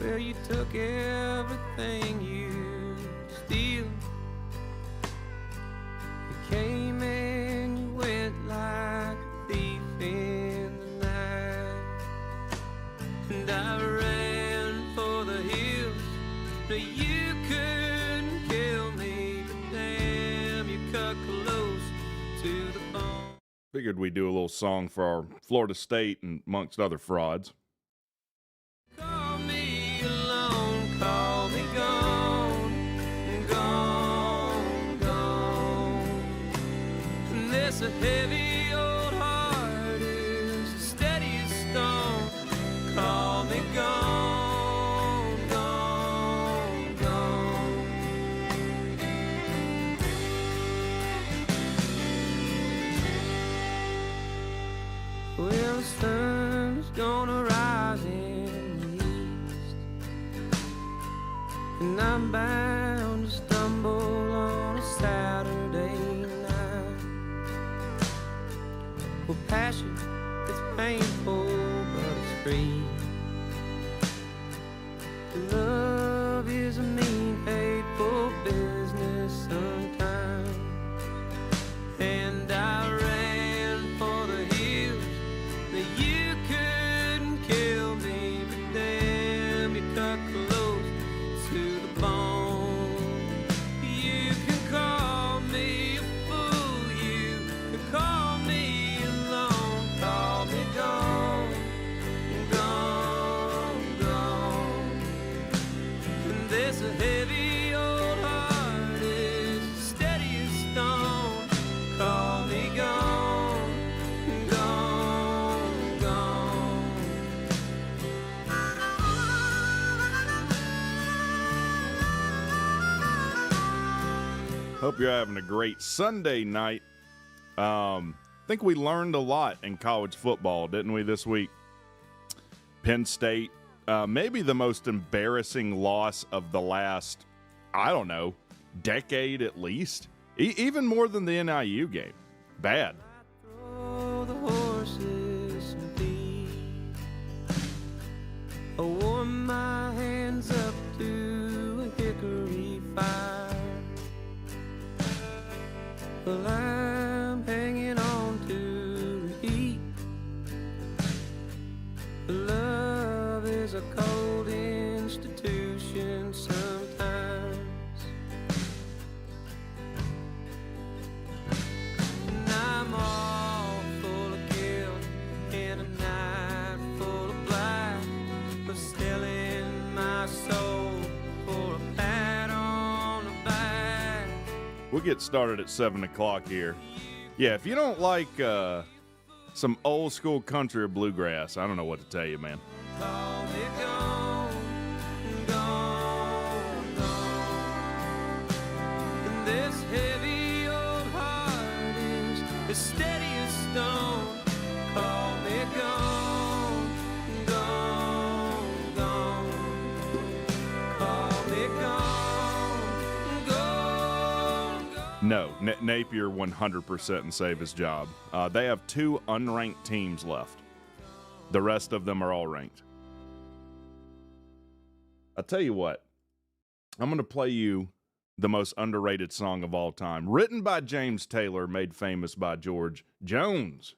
Well, you took everything you steal. You came and you went like a thief in the night. And I ran for the hills. No, you couldn't kill me, but damn, you cut close to the bone. Figured we'd do a little song for our Florida State and amongst other frauds. Call me alone, call me gone, gone, gone. And this a heavy old heart is as steady as stone. Call me gone, gone, gone. Well, the sun's gonna rise in the east, and I'm bound to stumble on a Saturday night. Well, passion, it's painful, but it's free. Love is a mean, hateful business sometimes. And I ran for the hills that you couldn't kill me, but damn, you cut close to the bone. You can call me a fool, you can call me alone, call me gone, gone, gone. And this a heavy old heart is steady as stone. Call me gone, gone, gone. Hope you're having a great Sunday night. Think we learned a lot in college football, didn't we, this week? Penn State, maybe the most embarrassing loss of the last, I don't know, decade at least. Even more than the NIU game. Bad. Throw the horses some feed. I warm my hands up to a hickory fire. Well, I'm hanging on to the heat. Love is a cold institution sometimes. And I'm all full of guilt and a night full of black, but selling my soul for a pat on the back. We'll get started at 7 o'clock here. Yeah, if you don't like some old school country or bluegrass, I don't know what to tell you, man. Call me gone, gone, gone. And this heavy old heart is as steady as stone. Call me gone, gone, gone. Call me gone, gone, gone. No, Napier 100% and save his job. They have 2 unranked teams left. The rest of them are all ranked. I'll tell you what. I'm going to play you the most underrated song of all time. Written by James Taylor, made famous by George Jones.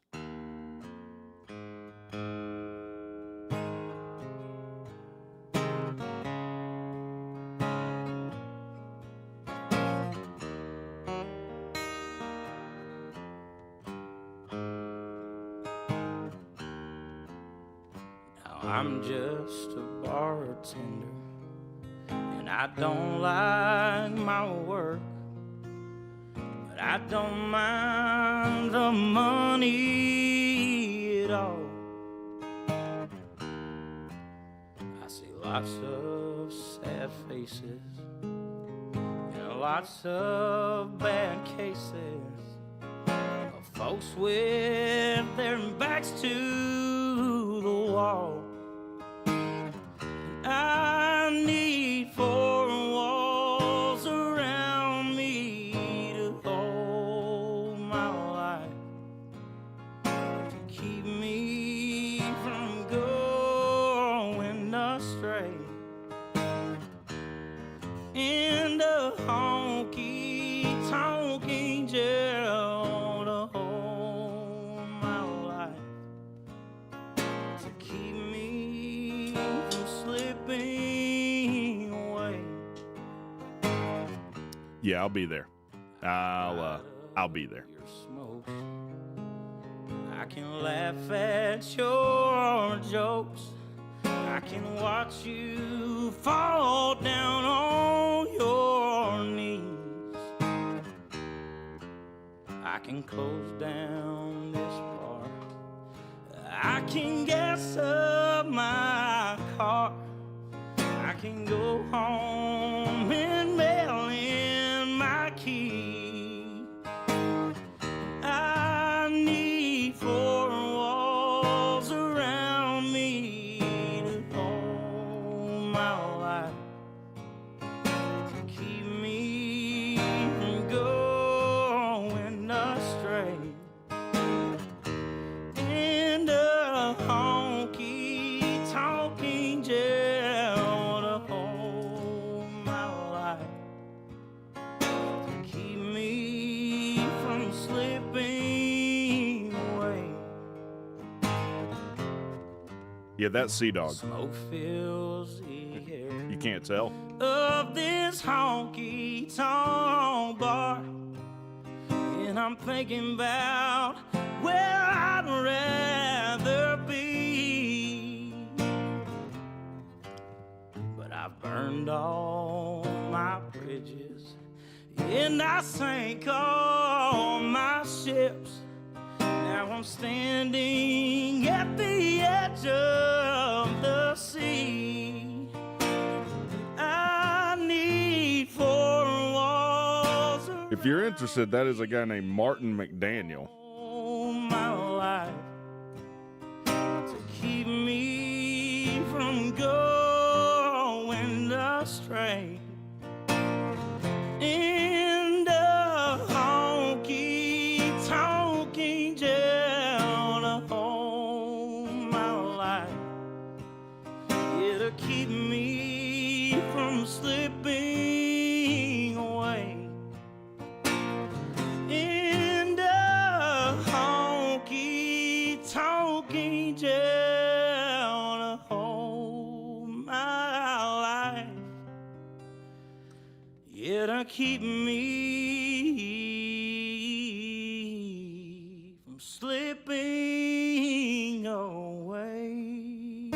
Now I'm just a bartender, and I don't like my work, but I don't mind the money at all. I see lots of sad faces and lots of bad cases of folks with their backs to the wall. I need 4 walls around me to hold my life, to keep me from going astray. a honky-tonk angel to hold my life, to keep me from slipping away. Yeah, I'll be there. I'll be there. Your smokes. I can laugh at your jokes. I can watch you fall down on your knees. I can close down this bar. I can gas up my car. I can go home and mail in my key. I need four walls around me to hold my life, to keep me from going astray. And a honky-tonk angel to hold my life, to keep me from slipping away. Yeah, that's Cdogg. Smoke fills the air You can't tell. of this honky-tonk bar, and I'm thinking about where I'd rather be. But I've burned all my bridges, and I sank all my ships. Now I'm standing at the edge of the sea. I need four walls If you're interested, that is a guy named Martin McDaniel. around my life, to keep me from going astray. And a honky-tonk angel to hold my life, yeah, to keep me from slipping away. And a honky-tonk angel to hold my life, yeah, to keep me from slipping away.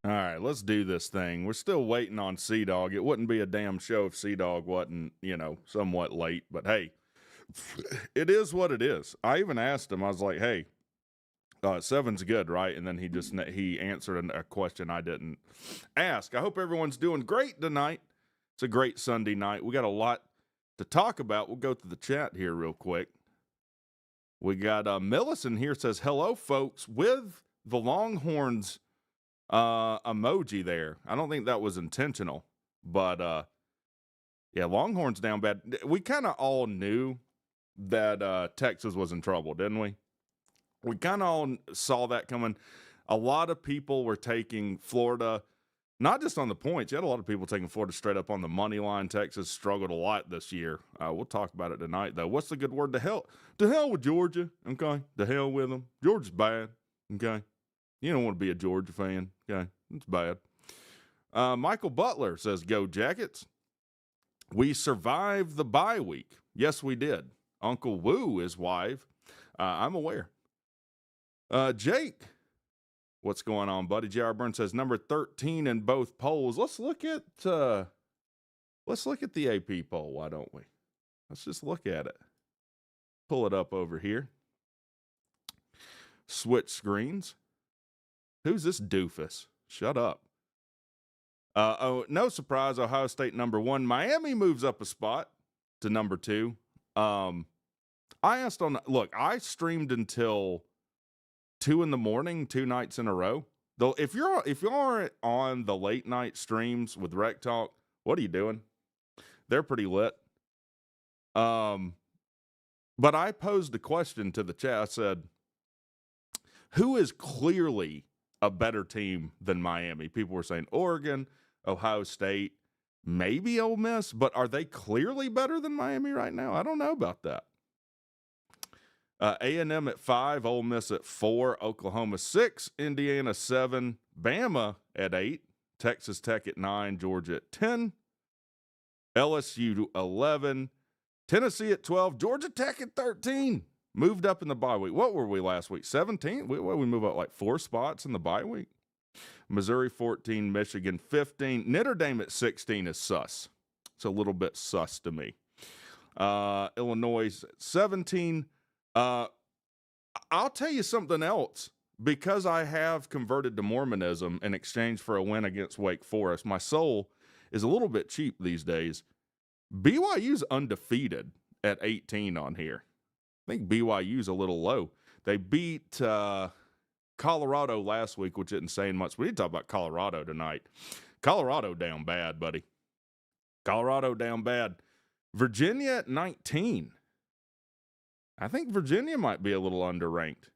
All right, let's do this thing. We're still waiting on Cdogg. It wouldn't be a damn show if Cdogg wasn't, somewhat late. But hey, it is what it is. I even asked him. I was like, "Hey, 7's good, right?" And then he answered a question I didn't ask. I hope everyone's doing great tonight. It's a great Sunday night. We got a lot to talk about. We'll go through the chat here real quick. We got Millicent here, says, "Hello, folks," with the Longhorns emoji there. I don't think that was intentional, but yeah, Longhorns down bad. We kind of all knew that Texas was in trouble, didn't we? We kind of all saw that coming. A lot of people were taking Florida, not just on the points. You had a lot of people taking Florida straight up on the money line. Texas struggled a lot this year. We'll talk about it tonight, though. What's the good word? To hell with Georgia, okay? To hell with them. Georgia's bad, okay? You don't want to be a Georgia fan, okay? It's bad. Michael Butler says, "Go Jackets. We survived the bye week." Yes, we did. Uncle Woo is wife. I'm aware. Jake, what's going on, buddy? J.R. Burns says number 13 in both polls. Let's look at the AP poll, why don't we? Let's just look at it. Pull it up over here. Switch screens. Who's this doofus? Shut up. No surprise, Ohio State number 1. Miami moves up a spot to number 2. I streamed until 2 a.m, 2 nights in a row. Though if you aren't on the late night streams with WreckTalk, what are you doing? They're pretty lit. But I posed a question to the chat. I said, who is clearly a better team than Miami? People were saying Oregon. Ohio State, maybe Ole Miss, but are they clearly better than Miami right now? I don't know about that. A&M at 5, Ole Miss at 4, Oklahoma 6, Indiana 7, Bama at 8, Texas Tech at 9, Georgia at 10, LSU 11, Tennessee at 12, Georgia Tech at 13. Moved up in the bye week. What were we last week? 17? We move up like 4 spots in the bye week. Missouri 14, Michigan 15. Notre Dame at 16 is sus. It's a little bit sus to me. Illinois at 17. I'll tell you something else. Because I have converted to Mormonism in exchange for a win against Wake Forest, my soul is a little bit cheap these days. BYU's undefeated at 18 on here. I think BYU's a little low. They beat Colorado last week, which isn't saying much. We need to talk about Colorado tonight. Colorado down bad, buddy. Colorado down bad. Virginia at 19. I think Virginia might be a little underranked.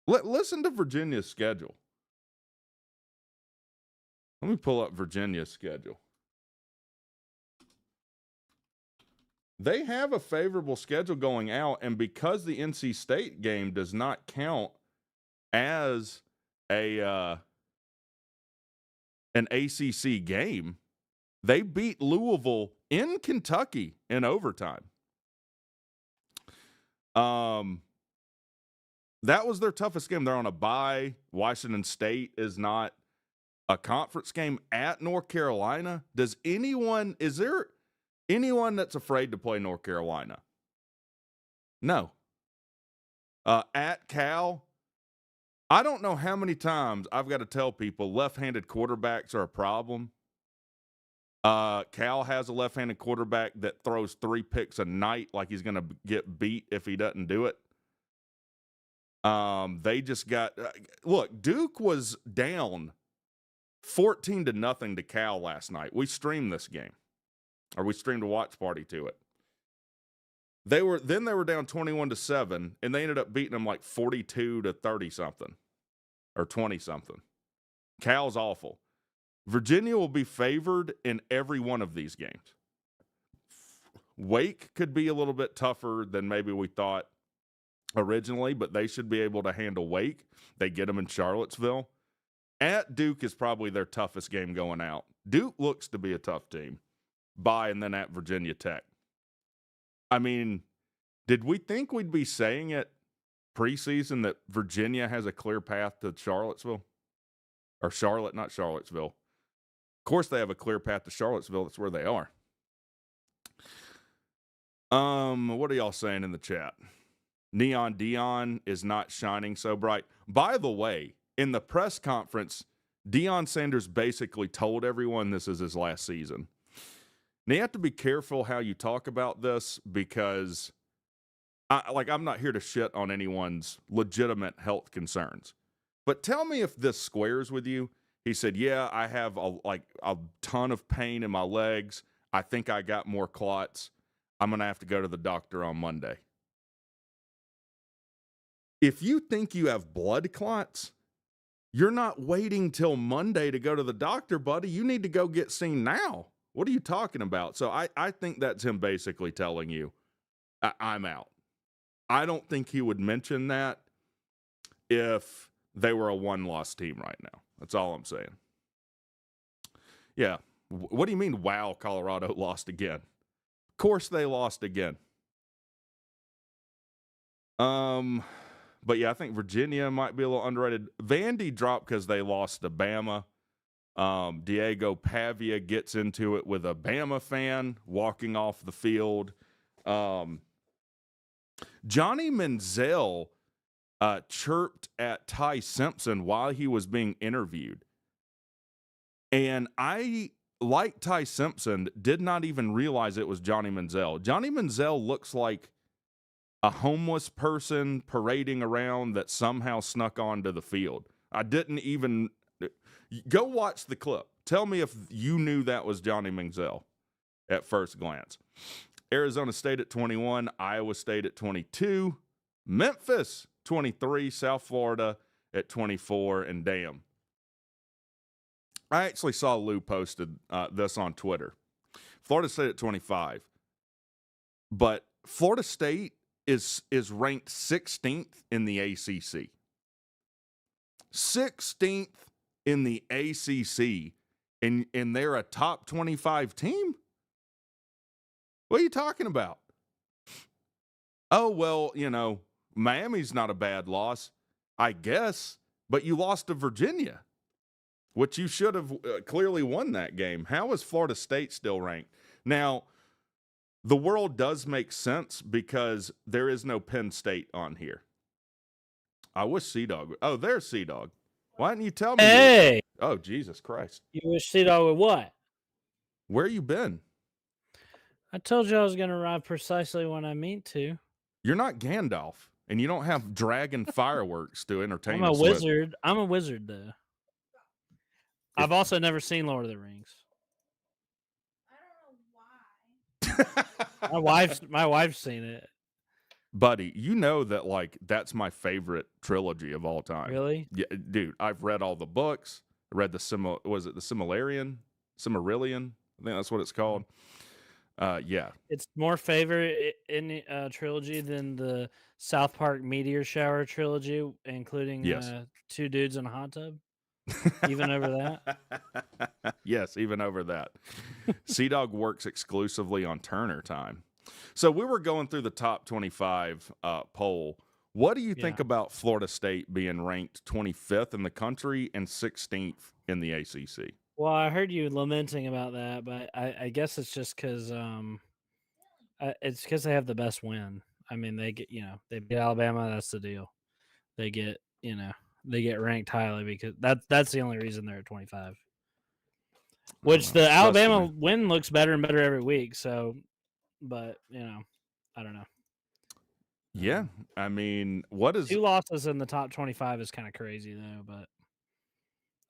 Listen to Virginia's schedule. Let me pull up Virginia's schedule. They have a favorable schedule going out, and because the NC State game does not count as an ACC game, they beat Louisville in Kentucky in overtime. That was their toughest game. They're on a bye. Washington State is not a conference game at North Carolina. Is there anyone that's afraid to play North Carolina? No. At Cal, I don't know how many times I've got to tell people left-handed quarterbacks are a problem. Cal has a left-handed quarterback that throws 3 picks a night like he's going to get beat if he doesn't do it. They just got look, Duke was down 14-0 to Cal last night. We streamed this game. Or we streamed a watch party to it. They were down 21-7, and they ended up beating them like 42-30 something. Or 20 something. Cal's awful. Virginia will be favored in every one of these games. Wake could be a little bit tougher than maybe we thought originally, but they should be able to handle Wake. They get them in Charlottesville. At Duke is probably their toughest game going out. Duke looks to be a tough team. Bye, and then at Virginia Tech. I mean, did we think we'd be saying it preseason that Virginia has a clear path to Charlottesville? Or Charlotte, not Charlottesville. Of course they have a clear path to Charlottesville. That's where they are. What are y'all saying in the chat? Neon Dion is not shining so bright. By the way, in the press conference, Deion Sanders basically told everyone this is his last season. Now, you have to be careful how you talk about this because I'm not here to shit on anyone's legitimate health concerns. But tell me if this squares with you. He said, yeah, I have a ton of pain in my legs. I think I got more clots. I'm going to have to go to the doctor on Monday. If you think you have blood clots, you're not waiting till Monday to go to the doctor, buddy. You need to go get seen now. What are you talking about? So I think that's him basically telling you, I'm out. I don't think he would mention that if they were a one-loss team right now. That's all I'm saying. Yeah. What do you mean, wow, Colorado lost again? Of course they lost again. But yeah, I think Virginia might be a little underrated. Vandy dropped because they lost to Bama. Diego Pavia gets into it with a Bama fan walking off the field. Johnny Manziel chirped at Ty Simpson while he was being interviewed. And I, like Ty Simpson, did not even realize it was Johnny Manziel. Johnny Manziel looks like a homeless person parading around that somehow snuck onto the field. I didn't even... Go watch the clip. Tell me if you knew that was Johnny Manziel at first glance. Arizona State at 21, Iowa State at 22, Memphis 23, South Florida at 24, and damn. I actually saw Lou posted this on Twitter. Florida State at 25, but Florida State is ranked 16th in the ACC. 16th in the ACC, and they're a top 25 team? What are you talking about? Oh, well, Miami's not a bad loss, I guess, but you lost to Virginia, which you should have clearly won that game. How is Florida State still ranked? Now, the world does make sense because there is no Penn State on here. I wish Cdogg. Oh, there's Cdogg. Why didn't you tell me? Hey! Oh, Jesus Christ. You wish Cdogg would what? Where you been? I told you I was going to arrive precisely when I mean to. You're not Gandalf, and you don't have dragon fireworks to entertain us. I'm a wizard. I'm a wizard, though. I've also never seen Lord of the Rings. I don't know why. My wife's seen it. Buddy, you know that that's my favorite trilogy of all time. Really? Yeah, dude. I've read all the books. I read the Silmarillion? I think that's what it's called. Yeah. It's more favorite in the trilogy than the South Park Meteor Shower trilogy, including Yes. two dudes in a hot tub. Even over that? Yes, even over that. Cdogg works exclusively on Turner time. So we were going through the top 25 poll. What do you think about Florida State being ranked 25th in the country and 16th in the ACC? Well, I heard you lamenting about that, but I guess it's just because they have the best win. I mean, they get they beat Alabama. That's the deal. They get they get ranked highly because that's the only reason they're at 25. Which the Alabama win looks better and better every week. So, but I don't know. Yeah, I mean, what is 2 losses in the top 25 is kind of crazy though. But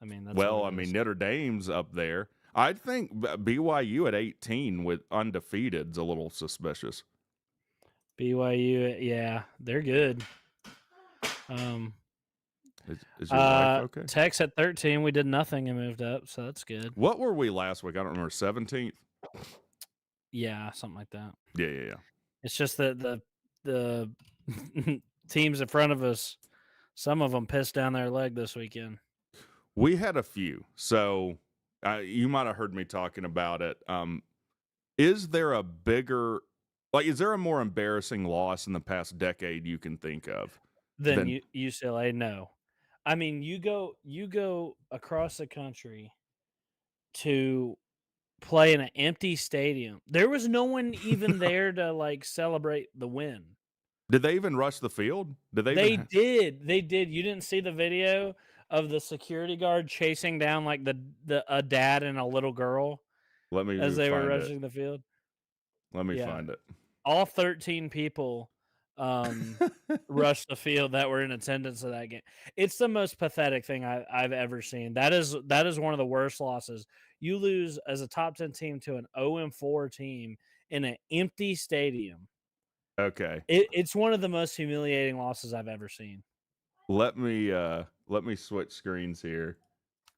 I mean, that's Notre Dame's up there. I think BYU at 18 with undefeated's a little suspicious. BYU, yeah, they're good. Is your wife okay? Tech's at 13. We did nothing and moved up, so that's good. What were we last week? I don't remember. 17th? Yeah, something like that. Yeah. It's just that the teams in front of us, some of them pissed down their leg this weekend. We had a few. So you might have heard me talking about it. Is there a more embarrassing loss in the past decade you can think of? Than UCLA? No. I mean, you go across the country to play in an empty stadium. There was no one even there to celebrate the win. Did they even rush the field? They did. You didn't see the video of the security guard chasing down a dad and a little girl as they were rushing the field? Let me find it. All 13 people rushed the field that were in attendance of that game. It's the most pathetic thing I've ever seen. That is one of the worst losses. You lose as a top 10 team to an 0-4 team in an empty stadium. Okay. It's one of the most humiliating losses I've ever seen. Let me switch screens here.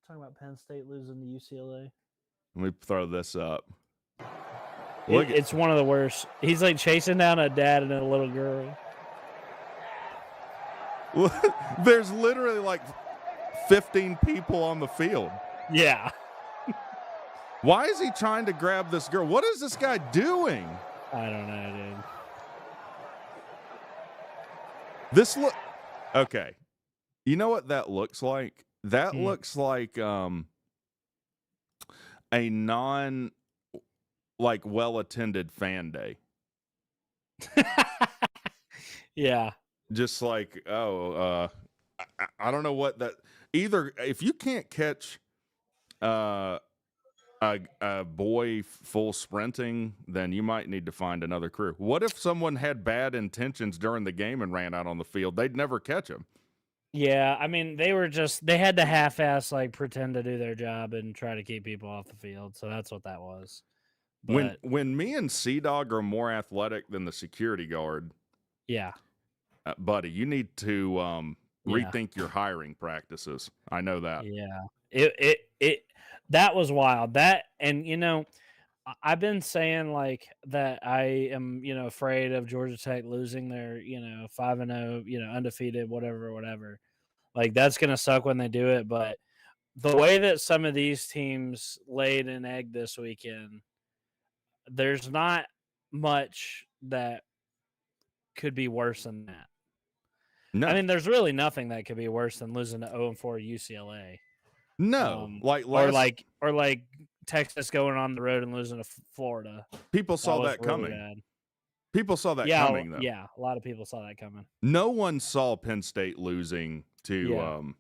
Talking about Penn State losing to UCLA. Let me throw this up. It's one of the worst. He's chasing down a dad and a little girl. There's literally 15 people on the field. Yeah. Why is he trying to grab this girl? What is this guy doing? I don't know, dude. Okay. You know what that looks like? That looks like a non well-attended fan day. Yeah. Just I don't know what that either. If you can't catch a boy full sprinting, then you might need to find another crew. What if someone had bad intentions during the game and ran out on the field? They'd never catch him. Yeah, I mean, they had to half-ass pretend to do their job and try to keep people off the field. So that's what that was. But, when me and Cdogg are more athletic than the security guard, yeah, buddy, you need to rethink your hiring practices. I know that. Yeah, that was wild. That, and I've been saying like that I am, afraid of Georgia Tech losing their, 5-0, undefeated, whatever. Like that's gonna suck when they do it. But the way that some of these teams laid an egg this weekend, there's not much that could be worse than that. No, I mean, there's really nothing that could be worse than losing to 0-4 UCLA. no. Or like Texas going on the road and losing to Florida. People saw that really coming. bad. People saw that coming, though. Yeah, a lot of people saw that coming. No one saw Penn State losing to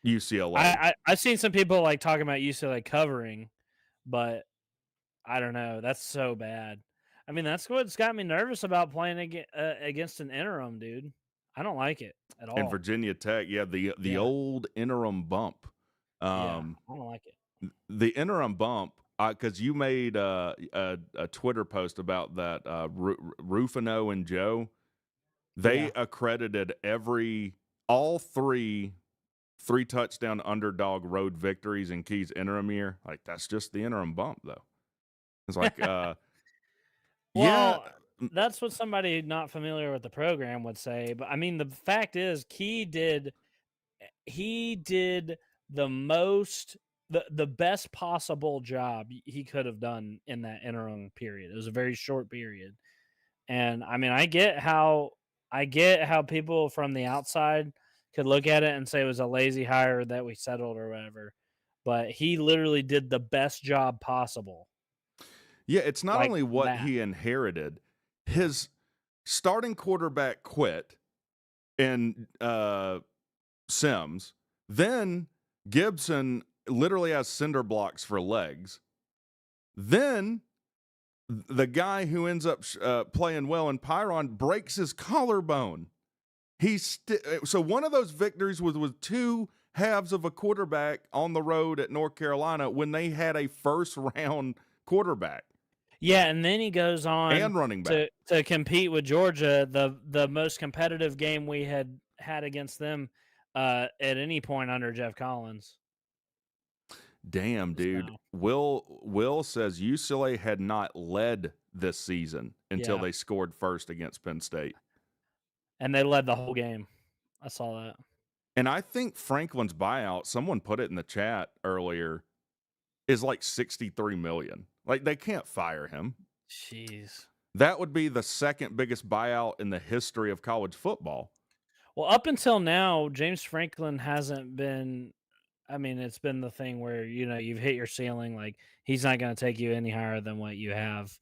UCLA. I've seen some people like talking about UCLA covering, but I don't know. That's so bad. I mean, that's what's got me nervous about playing against an interim, dude. I don't like it at all. And Virginia Tech, the old interim bump. I don't like it. The interim bump, because you made a Twitter post about that. Rufino and Joe, they accredited all three touchdown underdog road victories in Key's interim year. Like, that's just the interim bump, though. It's like, well, that's what somebody not familiar with the program would say. But I mean, the fact is, Key did the best possible job he could have done in that interim period. It was a very short period. And I mean, I get how people from the outside could look at it and say it was a lazy hire that we settled or whatever. But he literally did the best job possible. Yeah, it's not like only what that. he inherited. His starting quarterback quit in Sims. Then Gibson literally has cinder blocks for legs. Then the guy who ends up playing well in Pyron breaks his collarbone. So one of those victories was with two halves of a quarterback on the road at North Carolina when they had a first-round quarterback. Yeah, and then he goes on and running back to compete with Georgia, the most competitive game we had against them at any point under Jeff Collins. Damn, dude. Will says UCLA had not led this season until they scored first against Penn State. And they led the whole game. I saw that. And I think Franklin's buyout, someone put it in the chat earlier, is like $63 million. Like, they can't fire him. Jeez. That would be the second biggest buyout in the history of college football. Well, up until now, James Franklin hasn't been. I mean, it's been the thing where, you've hit your ceiling. Like, he's not going to take you any higher than what you have,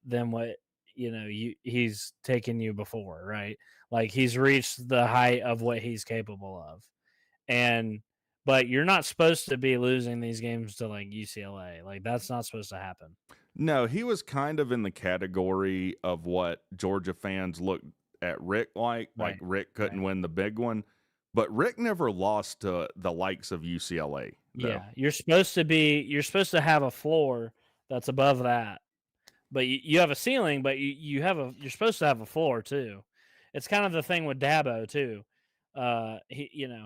than what, he's taken you before, right? Like, he's reached the height of what he's capable of. But you're not supposed to be losing these games to like UCLA. Like, that's not supposed to happen. No, he was kind of in the category of what Georgia fans looked at Rick like. Right. Like, Rick couldn't win the big one. But Rick never lost to the likes of UCLA. Though. Yeah, you're supposed to have a floor that's above that. But you have a ceiling, but you're supposed to have a floor too. It's kind of the thing with Dabo too.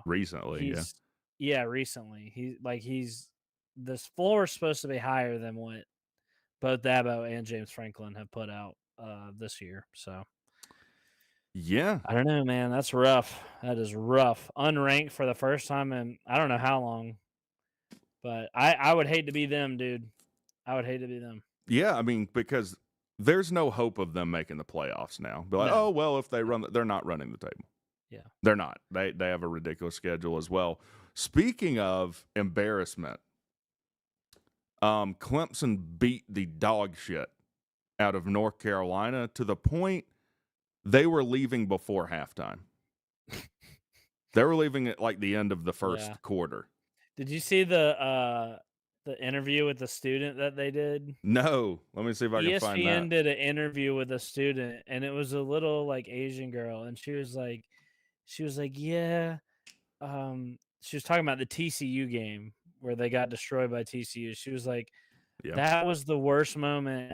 Recently, recently. This floor is supposed to be higher than what both Dabo and James Franklin have put out this year. So yeah, I don't know, man. That's rough. That is rough. Unranked for the first time in I don't know how long. But I would hate to be them, dude. I would hate to be them. Yeah, I mean, because there's no hope of them making the playoffs now. Be like, oh, well, if they run, they're not running the table. Yeah. They're not. They have a ridiculous schedule as well. Speaking of embarrassment, Clemson beat the dog shit out of North Carolina to the point they were leaving before halftime. They were leaving at like the end of the first quarter. Did you see the interview with the student that they did? No. Let me see if I can find that. ESPN did an interview with a student, and it was a little like Asian girl, and she was like, yeah. She was talking about the TCU game where they got destroyed by TCU. She was like, that was the worst moment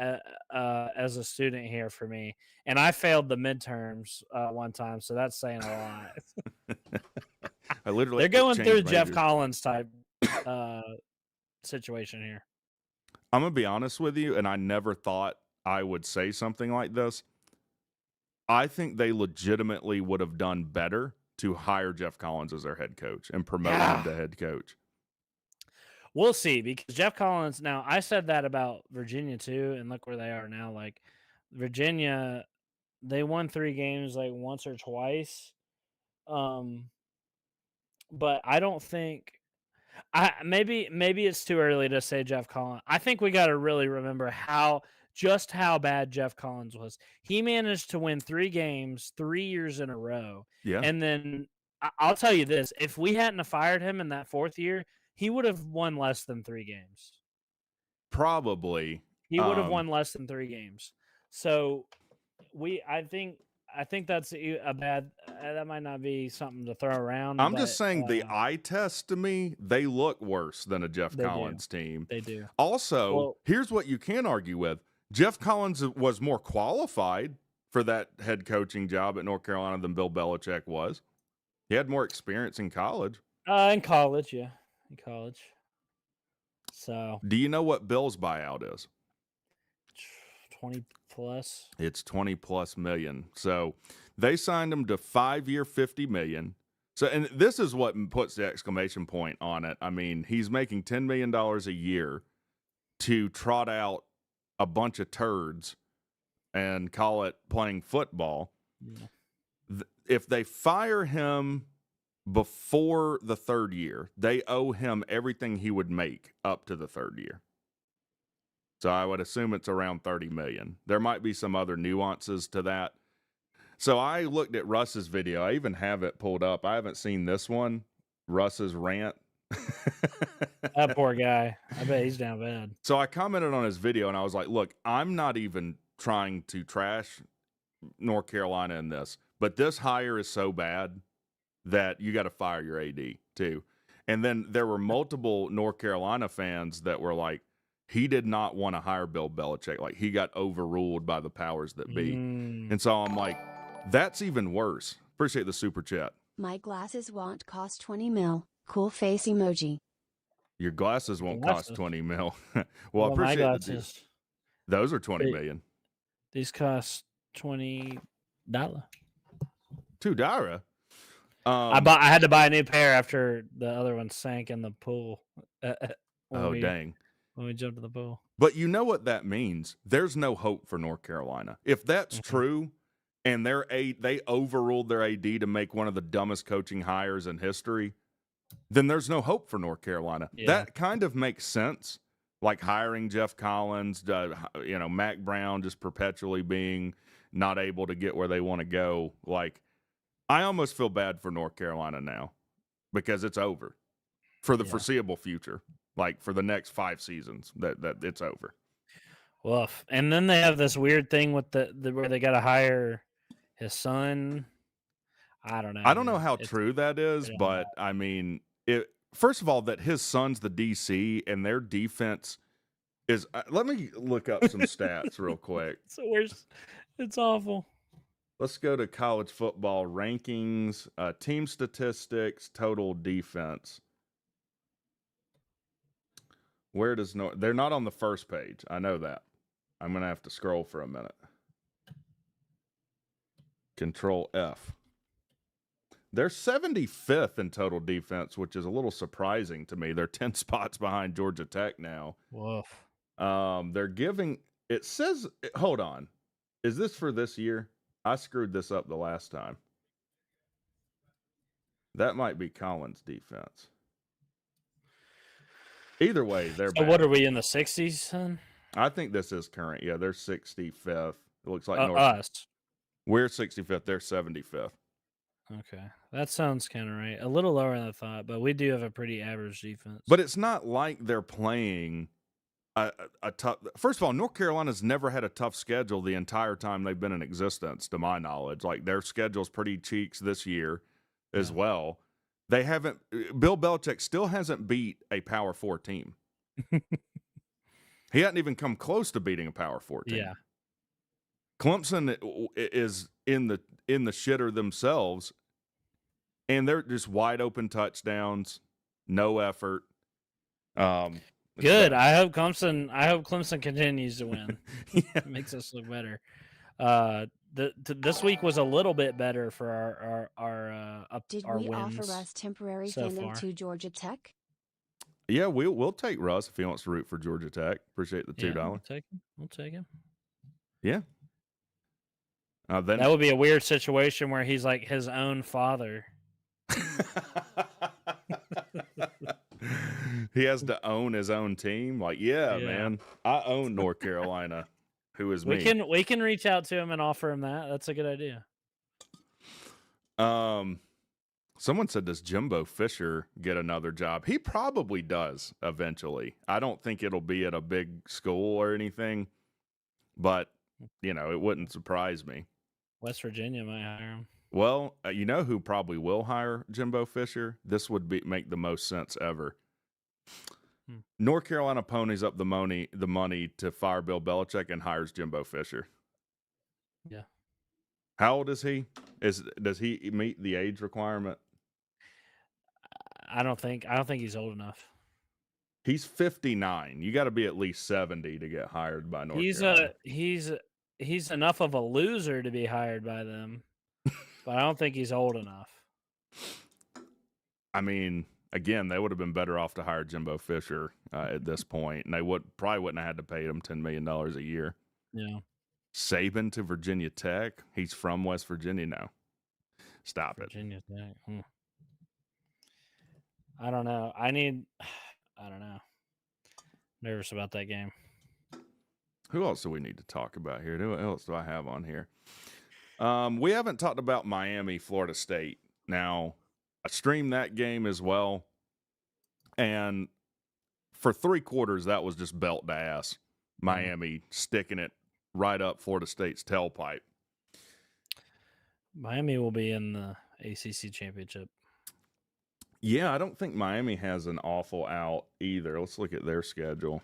as a student here for me. And I failed the midterms one time, so that's saying a lot. They're going through Jeff Collins type situation here. I'm going to be honest with you, and I never thought I would say something like this. I think they legitimately would have done better to hire Jeff Collins as their head coach and promote him to head coach. We'll see, because Jeff Collins, now I said that about Virginia too, and look where they are now. Like Virginia, they won 3 games like once or twice. But I don't think maybe it's too early to say Jeff Collins. I think we got to really remember how bad Jeff Collins was. He managed to win 3 games 3 years in a row. Yeah. And then I'll tell you this, if we hadn't have fired him in that 4th year, he would have won less than 3 games. Probably. He would have won less than 3 games. So I think that's a bad. That might not be something to throw around. I'm just saying the eye test to me, they look worse than a Jeff Collins team. They do. Also, here's what you can argue with. Jeff Collins was more qualified for that head coaching job at North Carolina than Bill Belichick was. He had more experience in college. In college. So, do you know what Bill's buyout is? 20 plus. It's 20 plus million. So they signed him to 5-year, $50 million. So, and this is what puts the exclamation point on it. I mean, he's making $10 million a year to trot out a bunch of turds and call it playing football. Yeah. If they fire him before the 3rd year, they owe him everything he would make up to the 3rd year. So I would assume it's around $30 million. There might be some other nuances to that. So I looked at Russ's video. I even have it pulled up. I haven't seen this one, Russ's rant. That poor guy. I bet he's down bad. So I commented on his video, and I was like, look, I'm not even trying to trash North Carolina in this, but this hire is so bad that you got to fire your AD too. And then there were multiple North Carolina fans that were like, he did not want to hire Bill Belichick. Like, he got overruled by the powers that be. And so I'm like, that's even worse. Appreciate the super chat. My glasses won't cost 20 mil. Cool face emoji. Your glasses won't cost 20 mil. Well, I appreciate my glasses. Those are 20 million. These cost $20. $2. I had to buy a new pair after the other one sank in the pool. Dang. When we jumped in the pool. But you know what that means? There's no hope for North Carolina. If that's true, and they overruled their AD to make one of the dumbest coaching hires in history, then there's no hope for North Carolina. Yeah. That kind of makes sense, like hiring Jeff Collins, Mac Brown just perpetually being not able to get where they want to go. Like, I almost feel bad for North Carolina now because it's over for the foreseeable future. Like, for the next 5 seasons, that it's over. Woof. And then they have this weird thing with the where they got to hire his son. I don't know. I don't know how true that is, but I mean, first of all, that his son's the DC and their defense is. Let me look up some stats real quick. It's the worst. It's awful. Let's go to college football rankings, team statistics, total defense. Where does they're not on the first page. I know that. I'm going to have to scroll for a minute. Control F. They're 75th in total defense, which is a little surprising to me. They're 10 spots behind Georgia Tech now. Woof. They're giving, it says, hold on. Is this for this year? I screwed this up the last time. That might be Collins' defense. Either way, they're bad. What are we in the 60s, then? I think this is current. Yeah, they're 65th. It looks like us. We're 65th. They're 75th. Okay. That sounds kind of right. A little lower than I thought, but we do have a pretty average defense. But it's not like they're playing a tough. First of all, North Carolina's never had a tough schedule the entire time they've been in existence, to my knowledge. Like, their schedule's pretty cheeks this year as well. They haven't. Bill Belichick still hasn't beat a Power 4 team. He hadn't even come close to beating a Power 4 team. Yeah. Clemson is in the shitter themselves, and they're just wide open touchdowns, no effort. Good. I hope Clemson continues to win. Yeah. It makes us look better. This week was a little bit better for Did our we wins offer Russ temporary so send him far. to Georgia Tech? Yeah, we'll take Russ if he wants to root for Georgia Tech. Appreciate the $2. Yeah, we'll take him. Yeah. Then That would be a weird situation where he's like his own father. he has to own his own team. Like, yeah, man, I own North Carolina. Who is me? We can reach out to him and offer him that. That's a good idea. Someone said, does Jimbo Fisher get another job? He probably does eventually. I don't think it'll be at a big school or anything, but it wouldn't surprise me. West Virginia might hire him. Well, you know who probably will hire Jimbo Fisher? This would make the most sense ever. North Carolina ponies up the money to fire Bill Belichick and hires Jimbo Fisher. Yeah. How old is he? Does he meet the age requirement? I don't think he's old enough. He's 59. You got to be at least 70 to get hired by North Carolina. He's enough of a loser to be hired by them, but I don't think he's old enough. I mean, again, they would have been better off to hire Jimbo Fisher at this point, and they probably wouldn't have had to pay him $10 million a year. Yeah. Saban to Virginia Tech. He's from West Virginia now. Stop Virginia Tech. I don't know. I don't know. Nervous about that game. Who else do we need to talk about here? Who else do I have on here? We haven't talked about Miami, Florida State. Now, I streamed that game as well. And for 3 quarters, that was just belt to ass. Miami sticking it right up Florida State's tailpipe. Miami will be in the ACC championship. Yeah, I don't think Miami has an awful out either. Let's look at their schedule.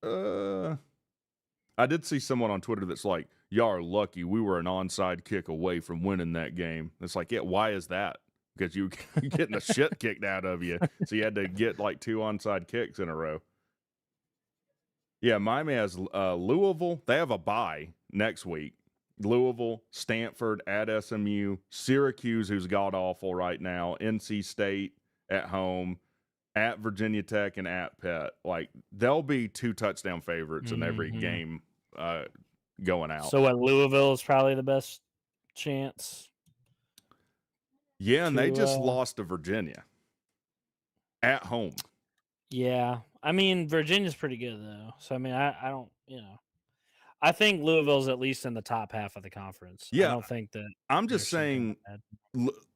I did see someone on Twitter that's like, y'all are lucky we were an onside kick away from winning that game. It's like, yeah, why is that? Because you were getting the shit kicked out of you. So you had to get like 2 onside kicks in a row. Yeah, Miami has Louisville. They have a bye next week. Louisville, Stanford at SMU, Syracuse, who's god-awful right now, NC State at home, at Virginia Tech, and at Pitt. Like, they'll be 2 touchdown favorites in every game going out. So what, Louisville is probably the best chance? Yeah, and they just lost to Virginia at home. Yeah. I mean, Virginia's pretty good, though. So, I mean, I don't, I think Louisville's at least in the top half of the conference. Yeah. I don't think that. I'm just saying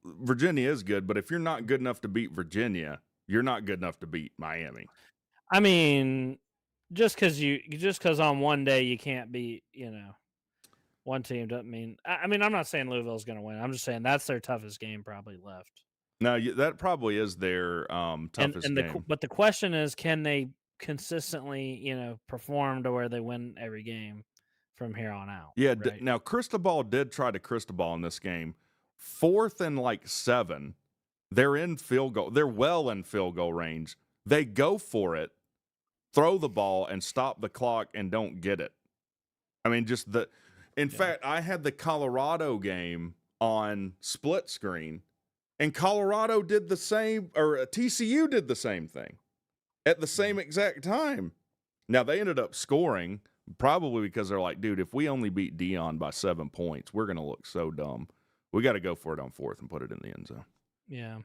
Virginia is good, but if you're not good enough to beat Virginia, you're not good enough to beat Miami. I mean, just because on one day you can't beat, one team doesn't mean. I mean, I'm not saying Louisville's going to win. I'm just saying that's their toughest game probably left. No, that probably is their toughest game. But the question is, can they consistently, perform to where they win every game from here on out? Yeah. Right? Now, Cristobal did try to Cristobal in this game. 4th and 7. They're in field goal. They're well in field goal range. They go for it, throw the ball, and stop the clock and don't get it. I mean, in fact, I had the Colorado game on split screen, and Colorado did the same, or TCU did the same thing at the same exact time. Now, they ended up scoring, probably because they're like, dude, if we only beat Dion by 7 points, we're going to look so dumb. We got to go for it on 4th and put it in the end zone. Yeah.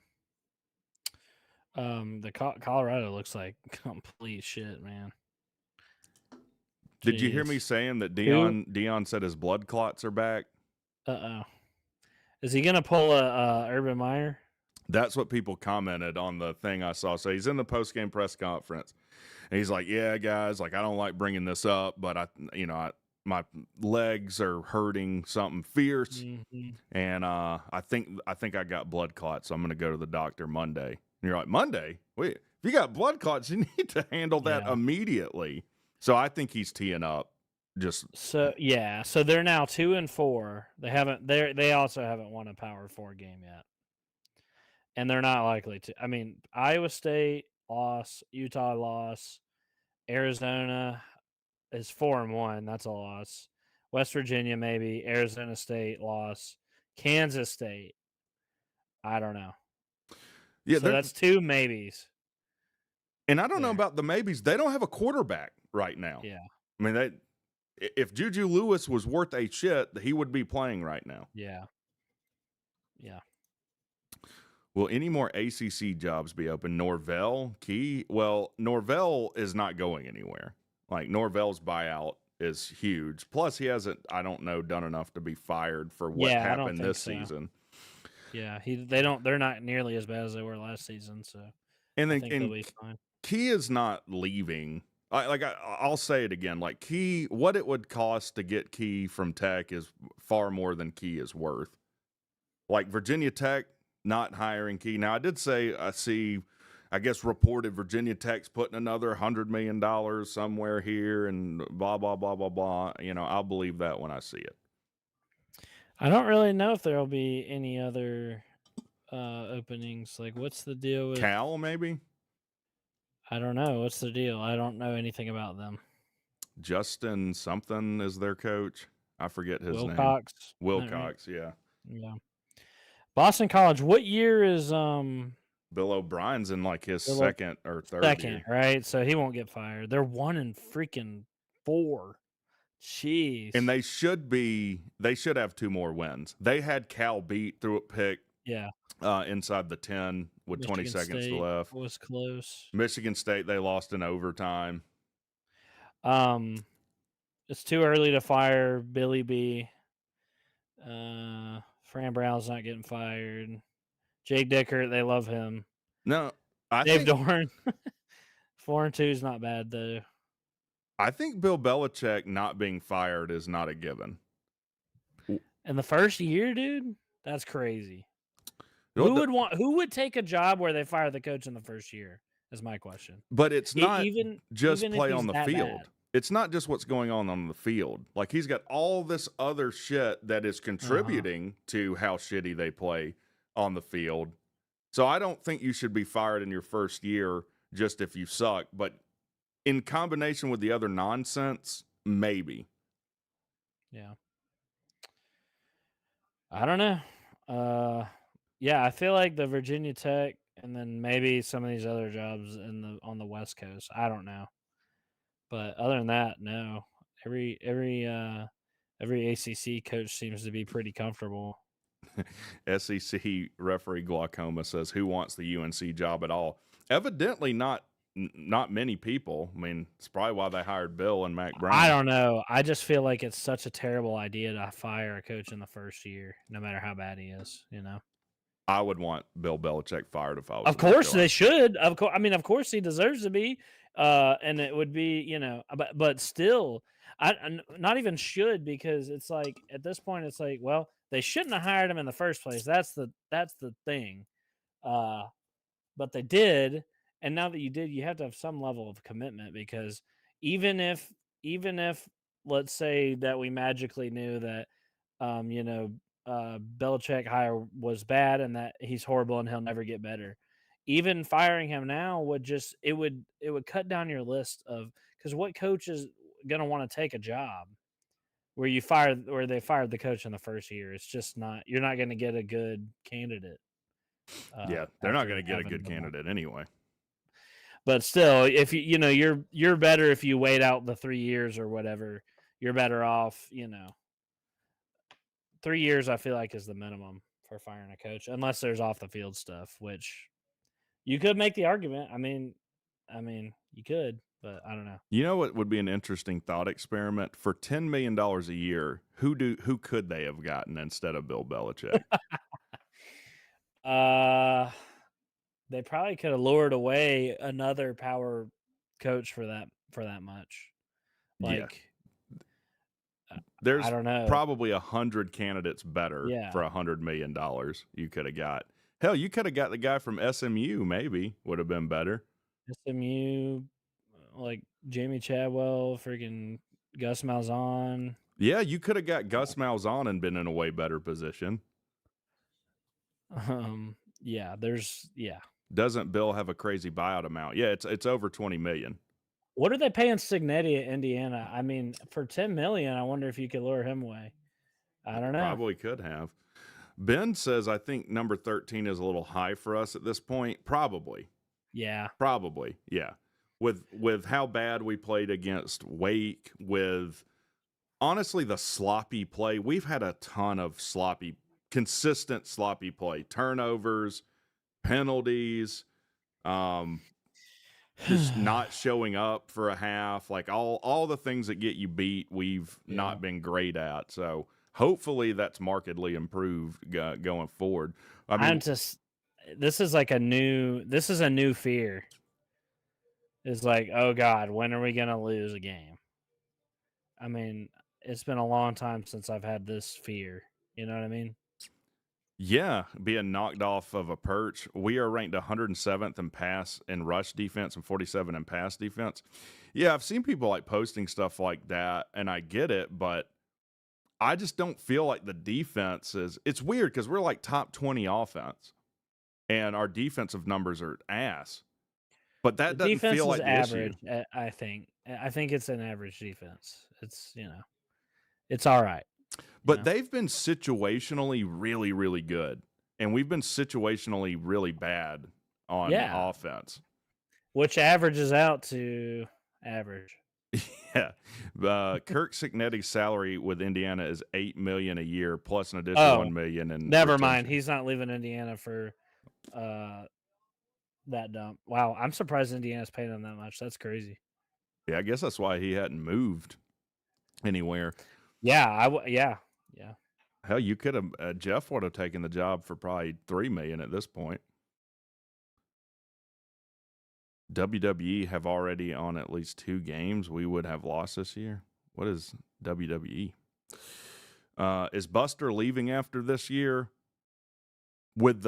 The Colorado looks like complete shit, man. Did you hear me saying that Dion said his blood clots are back? Is he gonna pull a Urban Meyer? That's what people commented on the thing I saw. So he's in the post-game press conference, and he's like, "Yeah, guys, like I don't like bringing this up, but my legs are hurting something fierce, and I think I got blood clots, so I'm gonna go to the doctor Monday." And you're like, "Monday? Wait, if you got blood clots, you need to handle that immediately." So I think he's teeing up. So they're now 2-4. They also haven't won a Power 4 game yet. and they're not likely to. I mean, Iowa State loss, Utah loss, Arizona is 4-1. That's a loss. West Virginia maybe, Arizona State loss, Kansas State. I don't know. Yeah, So that's 2 maybes. and I don't know there. about the maybes. They don't have a quarterback right now. Yeah, I mean, if Juju Lewis was worth a shit, he would be playing right now. yeah, yeah. Will any more ACC jobs be open? Norvell, Key? Well, Norvell is not going anywhere. Like, Norvell's buyout is huge. Plus, he hasn't, I don't know, done enough to be fired for what Yeah, I don't happened think this so. season. Yeah, they're not nearly as bad as they were last season, so And I then think they'll be fine. Key is not leaving. I'll say it again. Like, Key, what it would cost to get Key from Tech is far more than Key is worth. Like, Virginia Tech not hiring Key. Now, I did say, I guess reported Virginia Tech's putting another $100 million somewhere here and blah, blah, blah, blah, blah. You know, I'll believe that when I see it. I don't really know if there'll be any other openings. Like, what's the deal with Cal, maybe? I don't know. What's the deal? I don't know anything about them. Justin something is their coach. I forget his name. Wilcox. Wilcox, yeah. Yeah. Boston College. What year is Bill O'Brien's in like his second or third second, year. right? So he won't get fired. They're 1-4. Jeez. And they should have 2 more wins. They had Cal beat through a pick. Yeah. Inside the 10 with Michigan 20 seconds State left. was close. Michigan State, they lost in overtime. It's too early to fire Billy B. Fran Brown's not getting fired. Jake Dickert, they love him. No, Dave Dorn. 4-2 is not bad though. I think Bill Belichick not being fired is not a given. In the first year, dude, that's crazy. Who would take a job where they fire the coach in the first year? Is my question. But it's not just even play if on the he's that field. bad. It's not just what's going on the field. Like, he's got all this other shit that is contributing to how shitty they play on the field. So I don't think you should be fired in your first year just if you suck. But in combination with the other nonsense, maybe. Yeah. I don't know. Yeah, I feel like the Virginia Tech and then maybe some of these other jobs on the West Coast. I don't know. But other than that, no. Every ACC coach seems to be pretty comfortable. SEC referee Glaucoma says, "Who wants the UNC job at all?" Evidently, not many people. I mean, it's probably why they hired Bill and Mac Brown. I don't know. I just feel like it's such a terrible idea to fire a coach in the first year, no matter how bad he is. You know. I would want Bill Belichick fired if I was. Of course they should. Of course, I mean, of course he deserves to be. And it would be, you know, but still, I not even should, because it's like at this point, it's like, well, they shouldn't have hired him in the first place. That's the thing. But they did, and now that you did, you have to have some level of commitment, because even if let's say that we magically knew that, Belichick hire was bad and that he's horrible and he'll never get better, even firing him now would just it would cut down your list of, because what coach is gonna want to take a job where they fired the coach in the first year? It's just not, you're not going to get a good candidate. Yeah, they're not going to get a good candidate anyway. But still, if you're better if you wait out the 3 years or whatever. You're better off, 3 years I feel like is the minimum for firing a coach, unless there's off the field stuff, which you could make the argument. I mean, you could, but I don't know. You know what would be an interesting thought experiment? For $10 million a year, who could they have gotten instead of Bill Belichick? They probably could have lured away another power coach for that much. Like, yeah. There's I don't know, probably 100 candidates better for $100 million you could have got. Hell, you could have got the guy from SMU, maybe would have been better. SMU, like Jamie Chadwell, freaking Gus Malzahn. Yeah, you could have got Gus Malzahn and been in a way better position. Yeah, Doesn't Bill have a crazy buyout amount? Yeah, it's over $20 million. What are they paying Cignetti at Indiana? I mean, for $10 million, I wonder if you could lure him away. I don't know. Probably could have. Ben says, I think number 13 is a little high for us at this point. Probably. Yeah. Probably. Yeah. With how bad we played against Wake, with honestly the sloppy play. We've had a ton of consistent sloppy play. Turnovers, penalties, just not showing up for a half. Like all the things that get you beat, we've not been great at. So hopefully that's markedly improved going forward. I mean, this is a new fear. It's like, oh God, when are we going to lose a game? I mean, it's been a long time since I've had this fear. You know what I mean? Yeah, being knocked off of a perch. We are ranked 107th in pass and rush defense and 47 in pass defense. Yeah, I've seen people like posting stuff like that, and I get it, but I just don't feel like the defense is. It's weird because we're like top 20 offense, and our defensive numbers are ass. But that doesn't feel like the average. issue. I think it's an average defense. It's it's all right. But they've been situationally really, really good, and we've been situationally really bad on offense, which averages out to average. Yeah, Kirk Cignetti's salary with Indiana is $8 million a year plus an additional $1 million. And never mind, he's not leaving Indiana for that dump. Wow, I'm surprised Indiana's paying him that much. That's crazy. Yeah, I guess that's why he hadn't moved anywhere. Yeah, yeah. Hell, you could have Jeff would have taken the job for probably $3 million at this point. WWE have already on at least 2 games we would have lost this year. What is WWE? Is Buster leaving after this year? With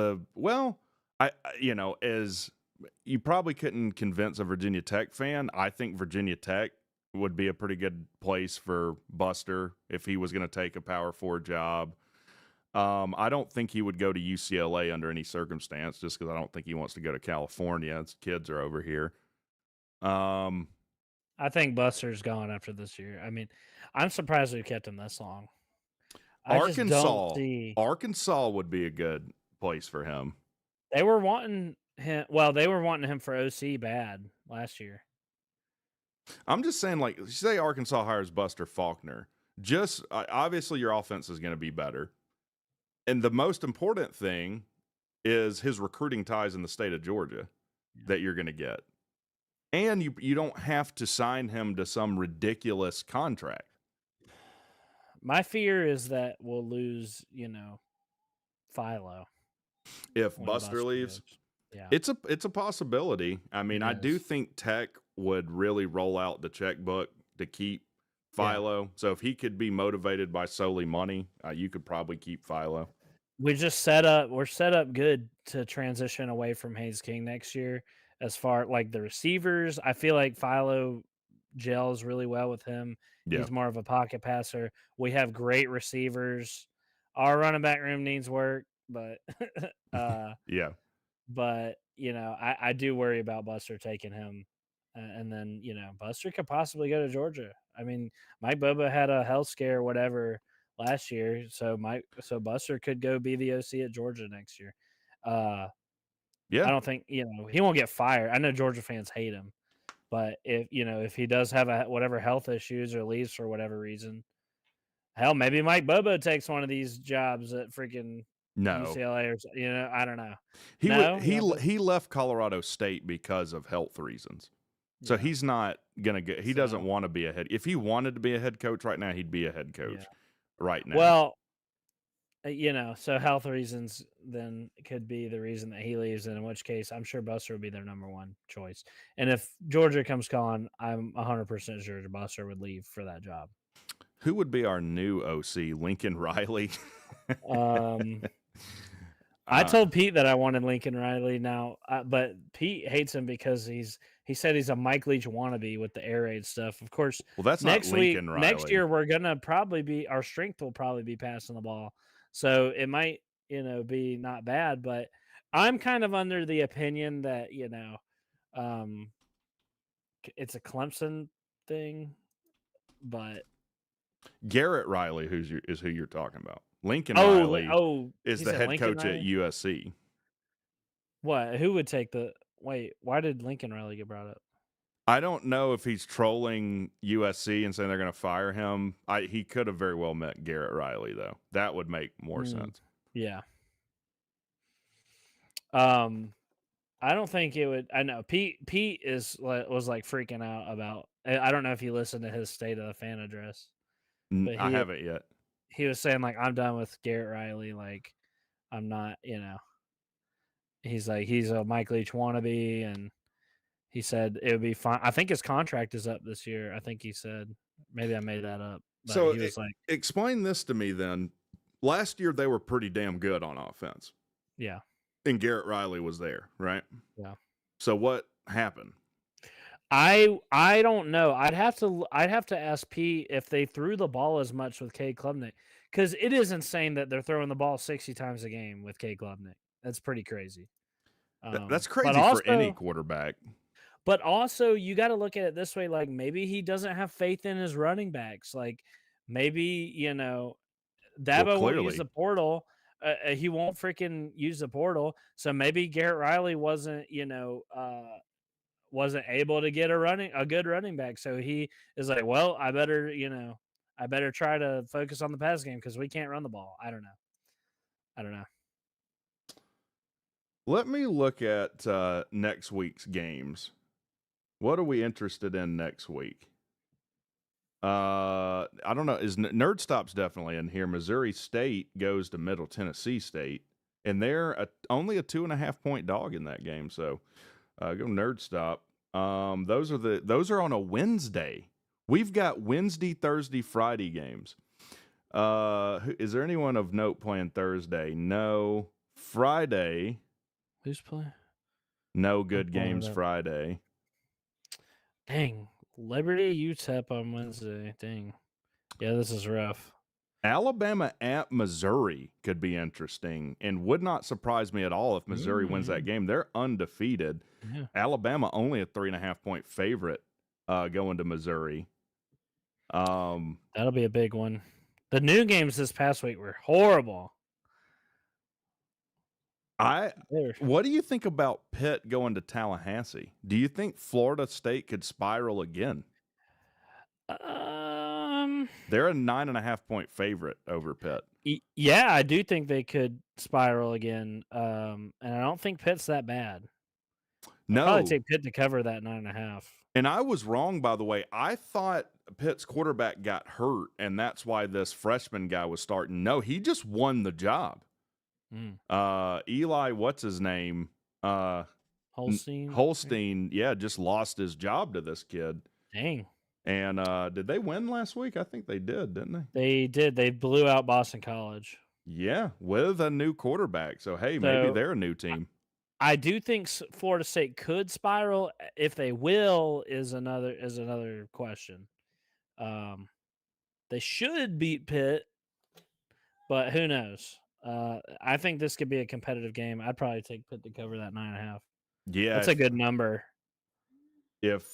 as you probably couldn't convince a Virginia Tech fan. I think Virginia Tech would be a pretty good place for Buster if he was going to take a Power 4 job. I don't think he would go to UCLA under any circumstance, just because I don't think he wants to go to California. His kids are over here. I think Buster's gone after this year. I mean, I'm surprised we kept him this long. Arkansas would be a good place for him. They were wanting him. Well, they were wanting him for OC bad last year. I'm just saying, like, say Arkansas hires Buster Faulkner. Just obviously your offense is going to be better. And the most important thing is his recruiting ties in the state of Georgia that you're going to get. And you don't have to sign him to some ridiculous contract. My fear is that we'll lose, Philo. If Buster leaves, it's a possibility. I mean, I do think Tech would really roll out the checkbook to keep Philo. Yeah. So if he could be motivated by solely money, you could probably keep Philo. We're set up good to transition away from Haynes King next year. As far like the receivers, I feel like Philo gels really well with him. Yeah. He's more of a pocket passer. We have great receivers. Our running back room needs work, but yeah. But I do worry about Buster taking him, and then Buster could possibly go to Georgia. I mean, Mike Boba had a health scare, or whatever, last year, so Buster could go be the OC at Georgia next year. Yeah, I don't think he won't get fired. I know Georgia fans hate him, but if he does have whatever health issues or leaves for whatever reason, hell, maybe Mike Bobo takes one of these jobs at freaking UCLA or I don't know. He left Colorado State because of health reasons. So he's not gonna get. He doesn't want to be a head. If he wanted to be a head coach right now, he'd be a head coach right now. Well, so health reasons then could be the reason that he leaves, and in which case I'm sure Buster would be their number one choice. And if Georgia comes calling, I'm 100% sure Buster would leave for that job. Who would be our new OC? Lincoln Riley? I told Pete that I wanted Lincoln Riley now, but Pete hates him because he said he's a Mike Leach wannabe with the air raid stuff. Of course, well, that's next not Lincoln Riley. Next year we're gonna probably be our strength will probably be passing the ball, so it might be not bad. But I'm kind of under the opinion that it's a Clemson thing, but Garrett Riley, is who you're talking about. Lincoln Riley is he the said head Lincoln coach at Riley? USC. What? Who would take the? Wait, why did Lincoln Riley get brought up? I don't know if he's trolling USC and saying they're going to fire him. He could have very well met Garrett Riley, though. That would make more sense. Yeah. I don't think it would. I know Pete was like freaking out about. I don't know if you listened to his State of the Fan address, but I haven't yet. he was saying like, I'm done with Garrett Riley. Like, I'm not. He's like, he's a Mike Leach wannabe, and he said it would be fine. I think his contract is up this year. I think he said, maybe I made that up. But So he was like, explain this to me then. Last year they were pretty damn good on offense. yeah. And Garrett Riley was there, right? Yeah. So what happened? I don't know. I'd have to ask Pete if they threw the ball as much with Cade Klubnik, because it is insane that they're throwing the ball 60 times a game with Cade Klubnik. That's pretty crazy. That's crazy for any quarterback. But also, you got to look at it this way: like maybe he doesn't have faith in his running backs. Like maybe Dabo won't use the portal. He won't freaking use the portal. So maybe Garrett Riley wasn't able to get a good running back. So he is like, well, I better try to focus on the pass game because we can't run the ball. I don't know. Let me look at next week's games. What are we interested in next week? I don't know. Nerd Stop's definitely in here. Missouri State goes to Middle Tennessee State, and they're only a 2.5 point dog in that game. So go Nerd Stop. Those are on a Wednesday. We've got Wednesday, Thursday, Friday games. Is there anyone of note playing Thursday? No. Friday. Who's playing? No good games Friday. Dang. Liberty, UTEP on Wednesday. Dang. Yeah, this is rough. Alabama at Missouri could be interesting and would not surprise me at all if Missouri wins that game. They're undefeated. Yeah. Alabama only a 3.5 point favorite going to Missouri. That'll be a big one. The new games this past week were horrible. What do you think about Pitt going to Tallahassee? Do you think Florida State could spiral again? They're a 9.5 point favorite over Pitt. Yeah, I do think they could spiral again. And I don't think Pitt's that bad. No, I'd probably take Pitt to cover that 9.5. And I was wrong, by the way. I thought Pitt's quarterback got hurt, and that's why this freshman guy was starting. No, he just won the job. Eli, what's his name? Holstein, yeah, just lost his job to this kid. Dang. And did they win last week? I think they did, didn't they? They did. They blew out Boston College. Yeah, with a new quarterback. So hey, maybe they're a new team. I do think Florida State could spiral. If they will is another question. They should beat Pitt, but who knows? I think this could be a competitive game. I'd probably take Pitt to cover that 9.5. Yeah, that's a good number. If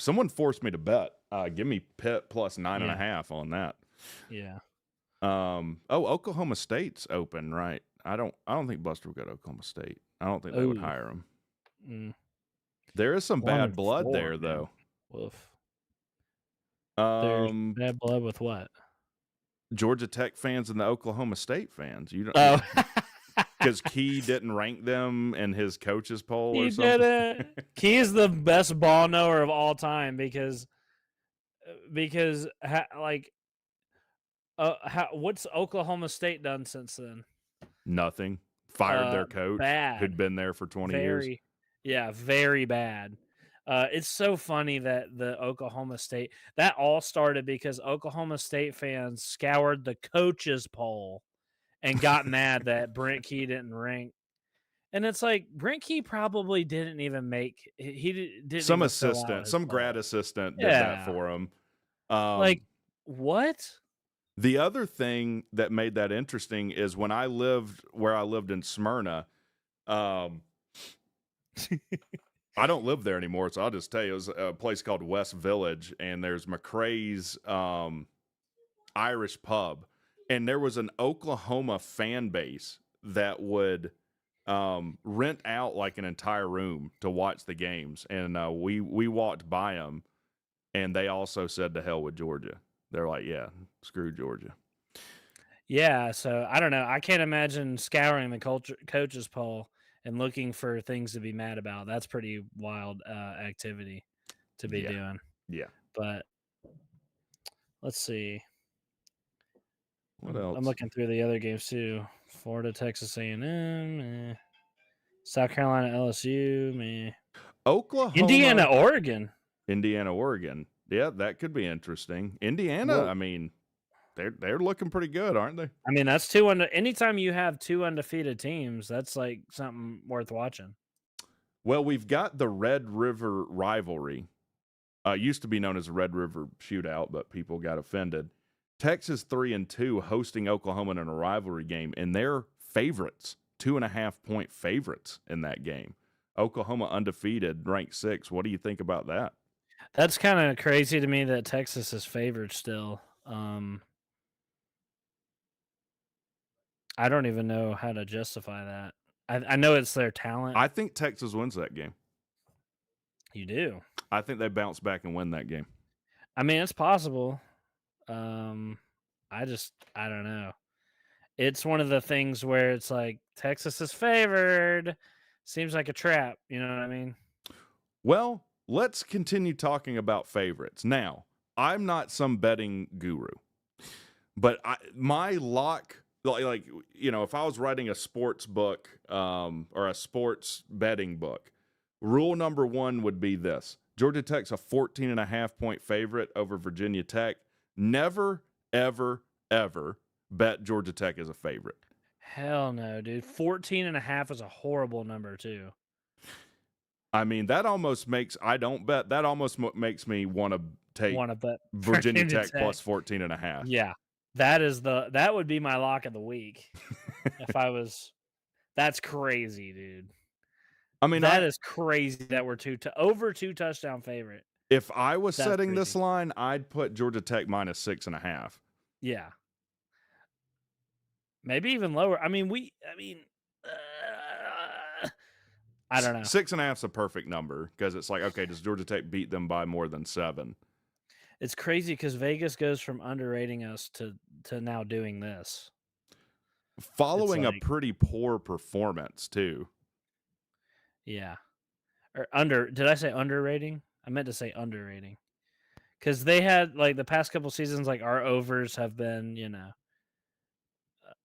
someone forced me to bet, give me Pitt plus 9.5 on that. Yeah. Oklahoma State's open, right? I don't think Buster would go to Oklahoma State. I don't think they would hire him. There is some bad blood there, though. Woof. There's bad blood with what? Georgia Tech fans and the Oklahoma State fans. You don't. Because Key didn't rank them in his coach's poll or something. Didn't. Key is the best ball knower of all time because what's Oklahoma State done since then? Nothing. Fired their coach who'd been there for 20 years. Yeah, very bad. It's so funny that the Oklahoma State, that all started because Oklahoma State fans scoured the coach's poll and got mad that Brent Key didn't rank. And it's like, Brent Key probably didn't even make, he didn't some assistant, some grad assistant did that for him. What? The other thing that made that interesting is when I lived where I lived in Smyrna, I don't live there anymore, so I'll just tell you, it was a place called West Village, and there's McRae's Irish pub, and there was an Oklahoma fan base that would rent out like an entire room to watch the games, and we walked by them, and they also said to hell with Georgia. They're like, yeah, screw Georgia. Yeah, so I don't know. I can't imagine scouring the coaches poll and looking for things to be mad about. That's pretty wild activity to be doing. Yeah. But let's see. What else? I'm looking through the other games too. Florida, Texas A&M, South Carolina, LSU, Oklahoma, Indiana, Oregon. Yeah, that could be interesting. Indiana, Well, I mean, they're looking pretty good, aren't they? I mean, that's anytime you have two undefeated teams, that's like something worth watching. Well, we've got the Red River rivalry. Used to be known as the Red River Shootout, but people got offended. Texas 3-2 hosting Oklahoma in a rivalry game, and they're favorites, 2.5-point favorites in that game. Oklahoma undefeated, ranked 6th. What do you think about that? That's kind of crazy to me that Texas is favored still. I don't even know how to justify that. I know it's their talent. I think Texas wins that game. You do? I think they bounce back and win that game. I mean, it's possible. I don't know. It's one of the things where it's like Texas is favored. Seems like a trap. You know what I mean? Well, let's continue talking about favorites. Now, I'm not some betting guru, but my lock, like, you know, if I was writing a sports book or a sports betting book, rule number 1 would be this. Georgia Tech's a 14.5-point favorite over Virginia Tech. Never, ever, ever bet Georgia Tech as a favorite. Hell no, dude. 14.5 is a horrible number too. I mean, that almost makes, I don't bet, that almost makes me want to take bet Virginia Tech plus 14.5. Yeah. That would be my lock of the week. If I was, that's crazy, dude. I mean, that is crazy that we're over 2 touchdown favorite. If I was setting this line, I'd put Georgia Tech minus 6.5. Yeah. Maybe even lower. I mean, I don't know. 6.5 is a perfect number because it's like, okay, does Georgia Tech beat them by more than 7? It's crazy because Vegas goes from underrating us to now doing this. Following a pretty poor performance, too. Yeah. Did I say underrating? I meant to say underrating. Because they had, like, the past couple seasons, like, our overs have been, you know,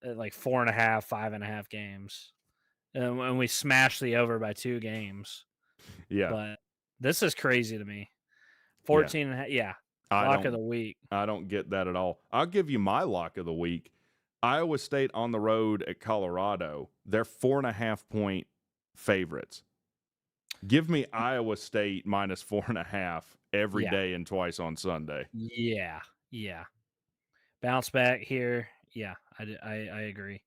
like 4.5, 5.5 games. And we smashed the over by 2 games. Yeah. But this is crazy to me. 14.5, yeah. Lock of the week. I don't get that at all. I'll give you my lock of the week. Iowa State on the road at Colorado. They're 4.5-point favorites. Give me Iowa State minus 4.5 every day and twice on Sunday. Yeah. Bounce back here. Yeah, I agree.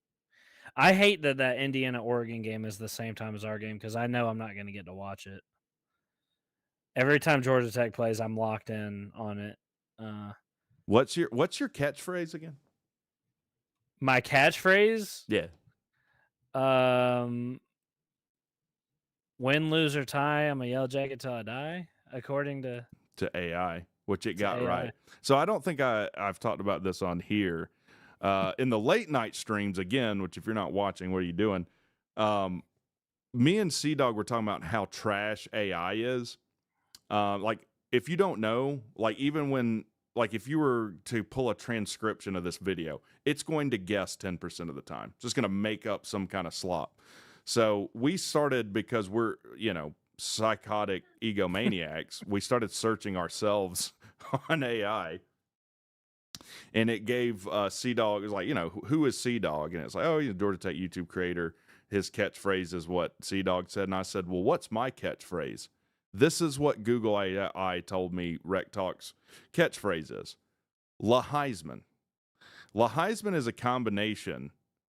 I hate that Indiana-Oregon game is the same time as our game because I know I'm not going to get to watch it. Every time Georgia Tech plays, I'm locked in on it. What's your catchphrase again? My catchphrase? Yeah. Win, lose, or tie, I'm a yellow jacket till I die, according to AI, which it got AI. right. So I don't think I've talked about this on here. In the late night streams, again, which if you're not watching, what are you doing? Me and CDogg were talking about how trash AI is. Like, if you don't know, like, even when, like, if you were to pull a transcription of this video, it's going to guess 10% of the time. It's just going to make up some kind of slop. So we started, because we're, you know, psychotic egomaniacs, we started searching ourselves on AI. And it gave CDogg, it was like, you know, who is CDogg? And it's like, oh, he's a Georgia Tech YouTube creator. His catchphrase is what CDogg said. And I said, well, what's my catchphrase? This is what Google AI told me WreckTalk's catchphrase is. La Heisman. La Heisman is a combination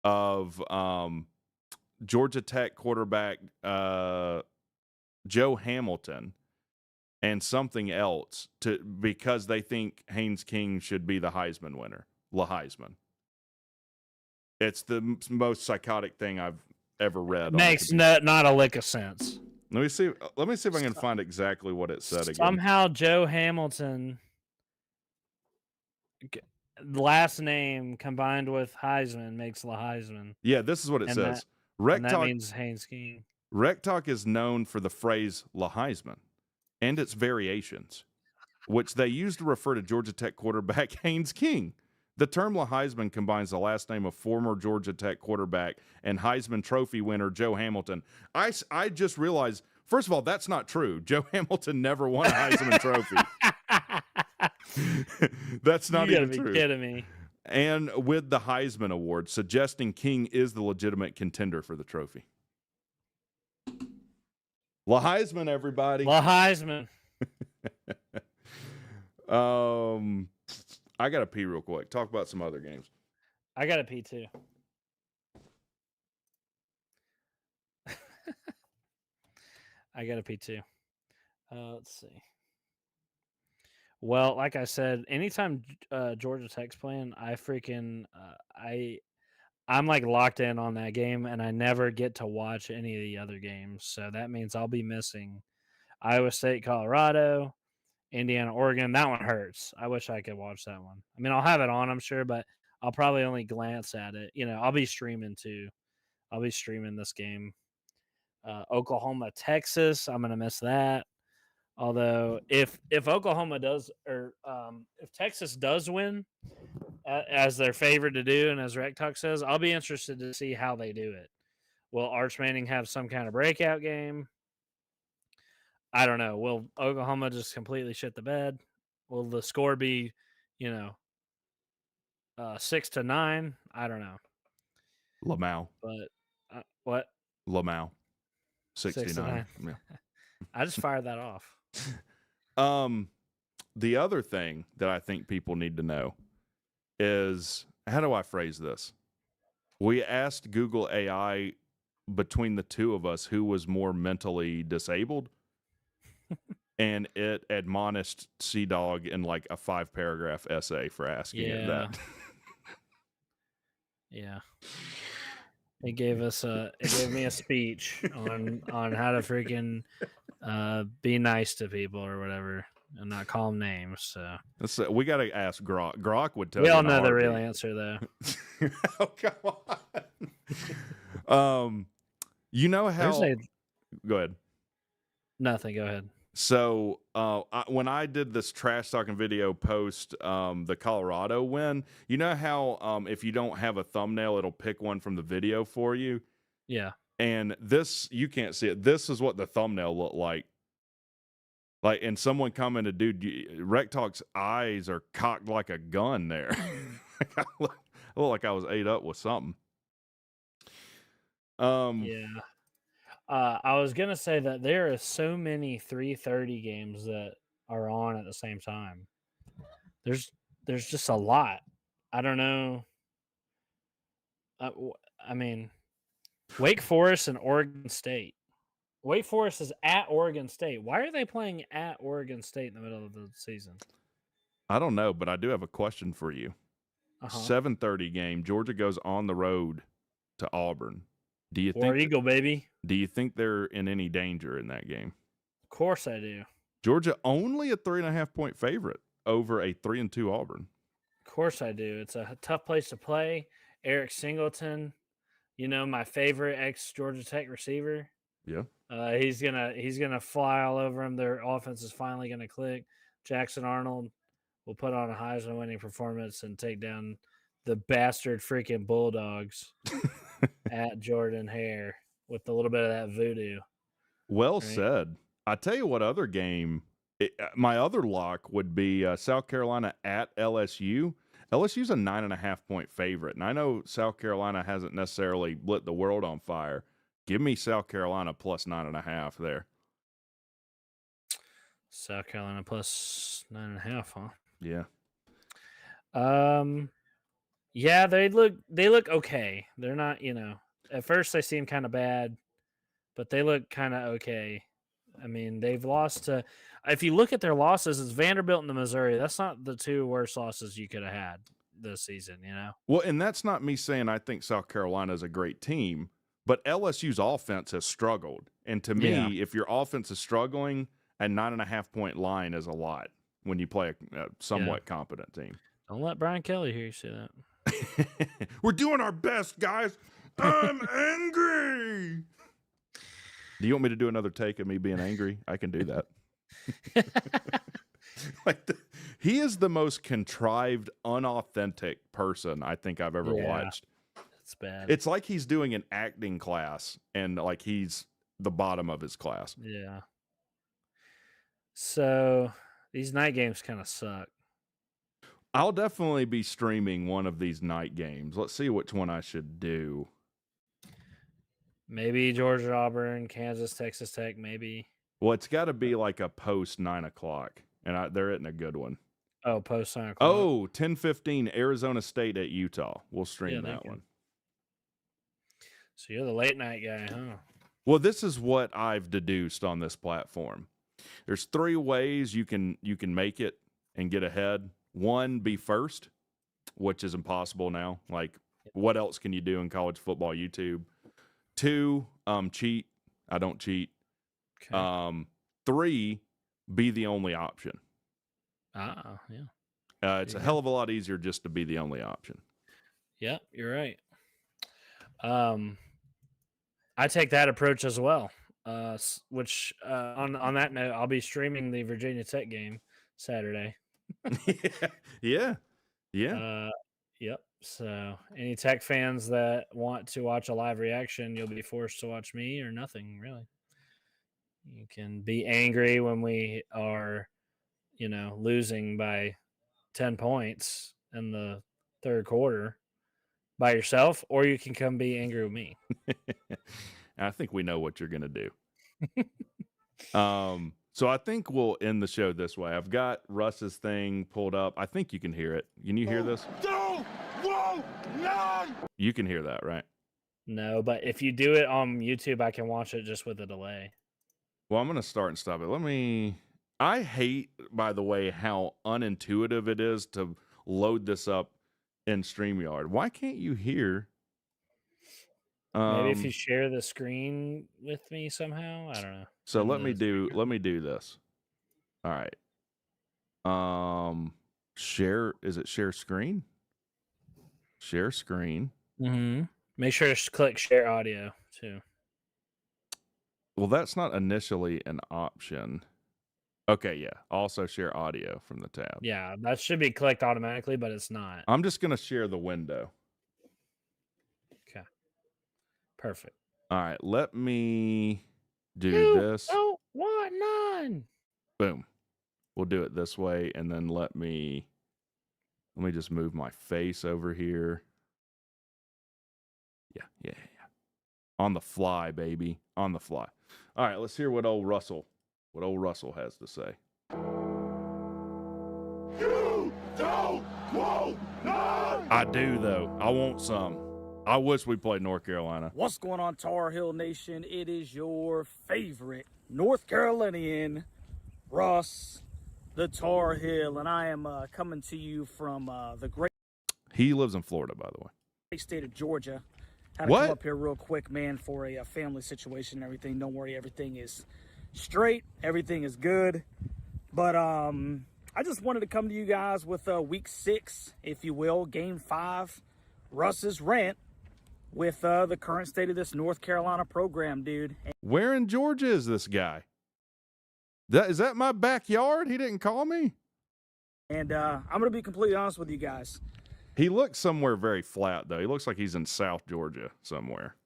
of Georgia Tech quarterback Joe Hamilton and something else because they think Haynes King should be the Heisman winner, Heisman. It's the most psychotic thing I've ever read. Makes not a lick of sense. Let me see if I can find exactly what it said again. Somehow Joe Hamilton last name combined with Heisman makes the Heisman. Yeah, this is what it says. That means Haynes King. WreckTalk is known for the phrase La Heisman and its variations, which they use to refer to Georgia Tech quarterback Haynes King. The term La Heisman combines the last name of former Georgia Tech quarterback and Heisman Trophy winner Joe Hamilton. I just realized, first of all, that's not true. Joe Hamilton never won a Heisman Trophy. That's not even true. You gotta be kidding me. And with the Heisman Award, suggesting King is the legitimate contender for the trophy. La Heisman, everybody. La Heisman. I got to pee real quick. Talk about some other games. I got to pee too. I got to pee too. Let's see. Well, like I said, anytime Georgia Tech's playing, I freaking I'm like locked in on that game, and I never get to watch any of the other games. So that means I'll be missing Iowa State, Colorado, Indiana, Oregon. That one hurts. I wish I could watch that one. I mean, I'll have it on, I'm sure, but I'll probably only glance at it. You know, I'll be streaming too. I'll be streaming this game. Oklahoma, Texas. I'm gonna miss that. Although if Oklahoma does, or if Texas does win, as they're favored to do, and as WreckTalk says, I'll be interested to see how they do it. Will Arch Manning have some kind of breakout game? I don't know. Will Oklahoma just completely shit the bed? Will the score be, 6-9? I don't know. Lamau. But what? Lamau. 69. Yeah. I just fired that off. The other thing that I think people need to know is, how do I phrase this? We asked Google AI between the two of us who was more mentally disabled, and it admonished Cdogg in like a 5-paragraph essay for asking it that. Yeah. It gave me a speech on how to freaking be nice to people or whatever and not call them names. So we got to ask Grok. Grok would tell you. We all know the real answer, though. Oh, come on. You know how? Go ahead. Nothing. Go ahead. So when I did this trash talking video post the Colorado win, you know how if you don't have a thumbnail, it'll pick one from the video for you? Yeah. And this, you can't see it. This is what the thumbnail looked like. And someone commented, dude, WreckTalk's eyes are cocked like a gun there. I look like I was ate up with something. Yeah. I was going to say that there are so many 3:30 games that are on at the same time. There's just a lot. I don't know. I mean, Wake Forest and Oregon State. Wake Forest is at Oregon State. Why are they playing at Oregon State in the middle of the season? I don't know, but I do have a question for you. 7:30 game. Georgia goes on the road to Auburn. Do you think Eagle, baby? Do you think they're in any danger in that game? Of course I do. Georgia only a 3.5-point favorite over a 3-2 Auburn. Of course I do. It's a tough place to play. Eric Singleton, my favorite ex-Georgia Tech receiver. Yeah. He's gonna fly all over them. Their offense is finally gonna click. Jackson Arnold will put on a Heisman winning performance and take down the bastard freaking Bulldogs at Jordan Hare with a little bit of that voodoo. Well said. I tell you what other game, my other lock would be South Carolina at LSU. LSU's a 9.5-point favorite, and I know South Carolina hasn't necessarily lit the world on fire. Give me South Carolina plus 9.5 there. South Carolina plus 9.5, huh? Yeah. Yeah, they look okay. They're not, At first, they seem kind of bad, but they look kind of okay. I mean, they've lost to. If you look at their losses, it's Vanderbilt and the Missouri. That's not the two worst losses you could have had this season, you know? Well, and that's not me saying I think South Carolina is a great team, but LSU's offense has struggled. And to me, if your offense is struggling, a 9.5-point line is a lot when you play a somewhat competent team. Don't let Brian Kelly hear you say that. We're doing our best, guys. I'm angry. Do you want me to do another take of me being angry? I can do that. He is the most contrived, unauthentic person I think I've ever watched. It's bad. It's like he's doing an acting class and like he's the bottom of his class. Yeah. So these night games kind of suck. I'll definitely be streaming one of these night games. Let's see which one I should do. Maybe Georgia, Auburn, Kansas, Texas Tech, maybe. Well, it's got to be like a post 9 o'clock, and there isn't a good one. Oh, post 9 o'clock. Oh, 10:15, Arizona State at Utah. We'll stream that one. So you're the late night guy, huh? Well, this is what I've deduced on this platform. There's 3 ways you can make it and get ahead. 1, be first, which is impossible now. Like, what else can you do in college football YouTube? 2, cheat. I don't cheat. Okay. 3, be the only option. Yeah. It's a hell of a lot easier just to be the only option. Yeah, you're right. I take that approach as well. Which on that note, I'll be streaming the Virginia Tech game Saturday. Yeah. Yep. So any Tech fans that want to watch a live reaction, you'll be forced to watch me or nothing, really. You can be angry when we are, losing by 10 points in the third quarter by yourself, or you can come be angry with me. I think we know what you're going to do. So I think we'll end the show this way. I've got Russ's thing pulled up. I think you can hear it. Can you hear this? You can hear that, right? No, but if you do it on YouTube, I can watch it just with a delay. Well, I'm going to start and stop it. I hate, by the way, how unintuitive it is to load this up in StreamYard. Why can't you hear? Maybe if you share the screen with me somehow, I don't know. So let me do this. All right. Share. Is it share screen? Share screen. Mm-hmm. Make sure to click share audio too. Well, that's not initially an option. Okay, yeah. Also share audio from the tab. Yeah, that should be clicked automatically, but it's not. I'm just going to share the window. Okay. Perfect. All right, let me do this. Oh, what? None. Boom. We'll do it this way, and then let me just move my face over here. Yeah. On the fly, baby. On the fly. All right, let's hear what old Russell has to say. You don't want none. I do, though. I want some. I wish we played North Carolina. What's going on, Tar Heel Nation? It is your favorite North Carolinian, Russ, the Tar Heel, and I am coming to you from the great... He lives in Florida, by the way. State of Georgia. Had to What? come up here real quick, man, for a family situation and everything. Don't worry, everything is straight. Everything is good. But I just wanted to come to you guys with week 6, if you will, game 5, Russ's rant with the current state of this North Carolina program, dude. Where in Georgia is this guy? Is that my backyard? He didn't call me? And I'm going to be completely honest with you guys. He looks somewhere very flat, though. He looks like he's in South Georgia somewhere.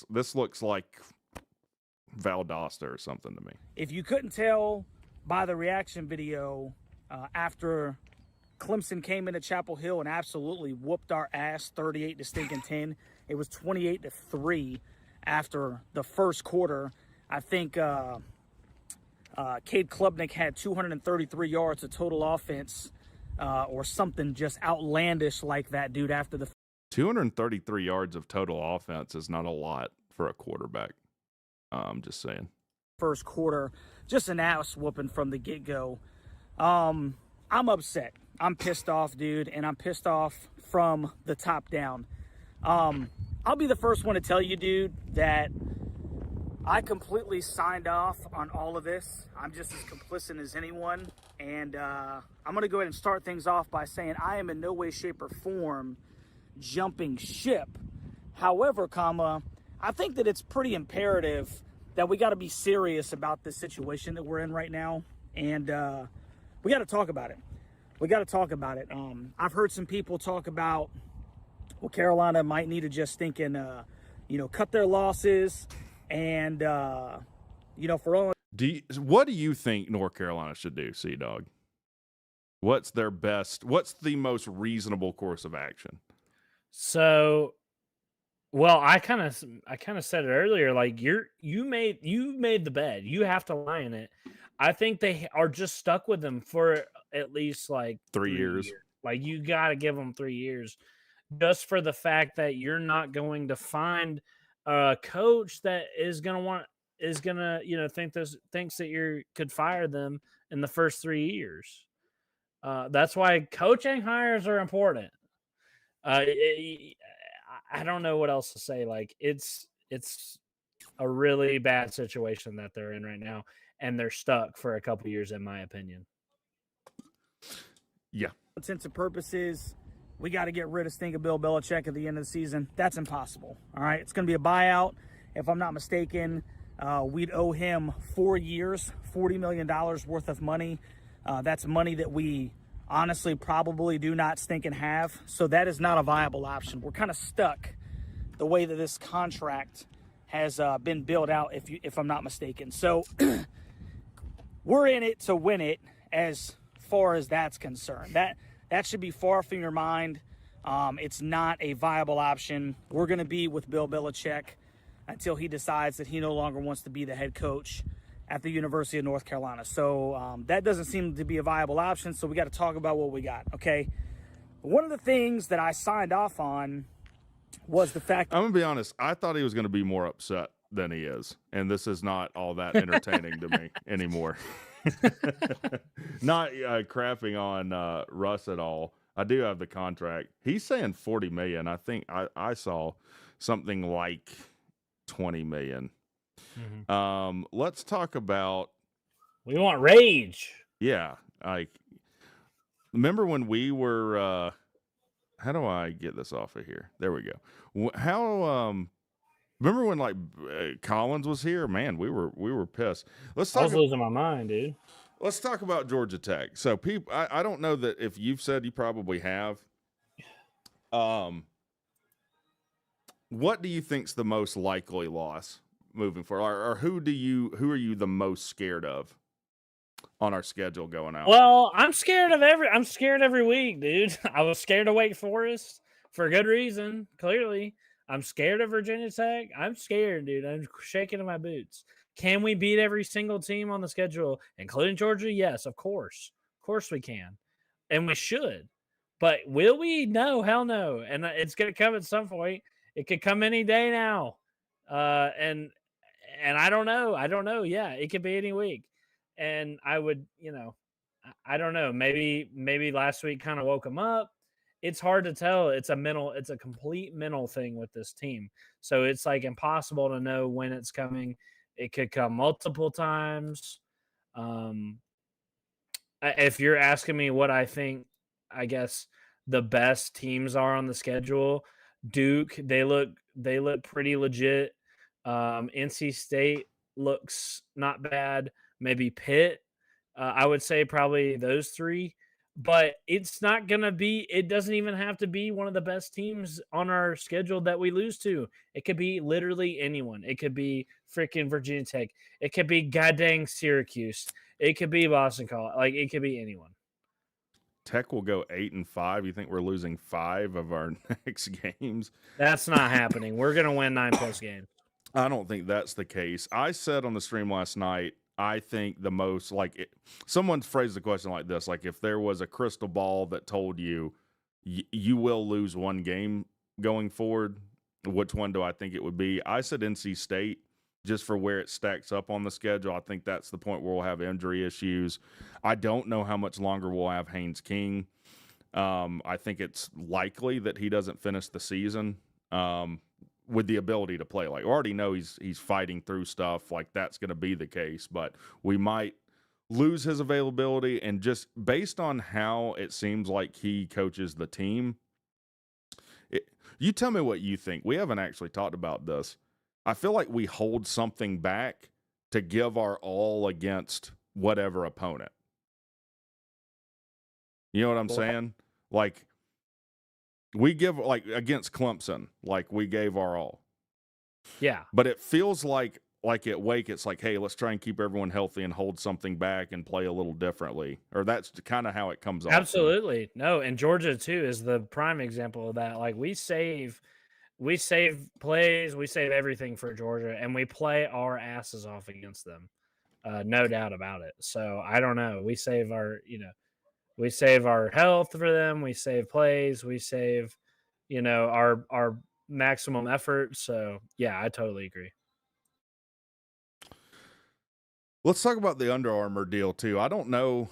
This looks like Valdosta or something to me. If you couldn't tell by the reaction video, after Clemson came into Chapel Hill and absolutely whooped our ass 38-10, it was 28-3 after the first quarter. I think Cade Klubnik had 233 yards of total offense, or something just outlandish like that, dude, after the 233 yards of total offense is not a lot for a quarterback. I'm just saying. First quarter, just an ass whooping from the get-go. I'm upset. I'm pissed off, dude, and I'm pissed off from the top down. I'll be the first one to tell you, dude, that I completely signed off on all of this. I'm just as complicit as anyone, and I'm going to go ahead and start things off by saying I am in no way, shape, or form jumping ship. However, I think that it's pretty imperative that we got to be serious about this situation that we're in right now, and we got to talk about it. I've heard some people talk about, well, Carolina might need to just think and, cut their losses, and, for all. What do you think North Carolina should do, Cdogg? What's the most reasonable course of action? So, well, I kind of said it earlier. Like you made the bed. You have to lie in it. I think they are just stuck with them for at least like 3 years. Like you got to give them 3 years, just for the fact that you're not going to find a coach that is gonna thinks that you could fire them in the first 3 years. That's why coaching hires are important. I don't know what else to say. Like it's a really bad situation that they're in right now, and they're stuck for a couple years, in my opinion. Yeah. Intents and purposes, we got to get rid of Stinker Bill Belichick at the end of the season. That's impossible. All right, it's going to be a buyout. If I'm not mistaken, we'd owe him 4 years, $40 million worth of money. That's money that we honestly probably do not stink and have. So that is not a viable option. We're kind of stuck the way that this contract has been built out, if I'm not mistaken. So we're in it to win it as far as that's concerned. That should be far from your mind. It's not a viable option. We're going to be with Bill Belichick until he decides that he no longer wants to be the head coach at the University of North Carolina. So that doesn't seem to be a viable option, so we got to talk about what we got, okay? One of the things that I signed off on was the fact... I'm going to be honest. I thought he was going to be more upset than he is, and this is not all that entertaining to me anymore. Not crapping on Russ at all. I do have the contract. He's saying $40 million. I think I saw something like $20 million. Mm-hmm. Let's talk about. We want rage. Yeah, remember when we were. How do I get this off of here? There we go. Remember when Collins was here? Man, we were pissed. I was losing my mind, dude. Let's talk about Georgia Tech. So, people, I don't know that if you've said, you probably have. What do you think's the most likely loss moving forward, or who are you the most scared of on our schedule going out? Well, I'm scared every week, dude. I was scared of Wake Forest for good reason. Clearly, I'm scared of Virginia Tech. I'm scared, dude. I'm shaking in my boots. Can we beat every single team on the schedule, including Georgia? Yes, of course. Of course we can. And we should. But will we? No, hell no. And it's going to come at some point. It could come any day now. And I don't know. I don't know. Yeah, it could be any week. And I would, I don't know. Maybe last week kind of woke him up. It's hard to tell. It's a complete mental thing with this team. So it's like impossible to know when it's coming. It could come multiple times. If you're asking me what I think, I guess the best teams are on the schedule, Duke, they look pretty legit. NC State looks not bad. Maybe Pitt. I would say probably those three. But it's not going to be – it doesn't even have to be one of the best teams on our schedule that we lose to. It could be literally anyone. It could be freaking Virginia Tech. It could be goddamn Syracuse. It could be Boston College. It could be anyone. Tech will go 8-5. You think we're losing 5 of our next games? That's not happening. We're going to win 9+ games. I don't think that's the case. I said on the stream last night, I think the most someone phrased the question like this, if there was a crystal ball that told you you will lose one game going forward. Which one do I think it would be? I said NC State, just for where it stacks up on the schedule. I think that's the point where we'll have injury issues. I don't know how much longer we'll have Haynes King. I think it's likely that he doesn't finish the season with the ability to play. Like, we already know he's fighting through stuff. Like, that's going to be the case. But we might lose his availability. And just based on how it seems like he coaches the team, you tell me what you think. We haven't actually talked about this. I feel like we hold something back to give our all against whatever opponent. You know what I'm saying? Like, we give, like, against Clemson, like, we gave our all. Yeah. But it feels like at Wake, it's like, hey, let's try and keep everyone healthy and hold something back and play a little differently. Or that's kind of how it comes off. Absolutely. No, and Georgia too is the prime example of that. Like, we save plays, we save everything for Georgia, and we play our asses off against them. No doubt about it. So I don't know. We save our health for them. We save plays. We save, our maximum effort. So yeah, I totally agree. Let's talk about the Under Armour deal too. I don't know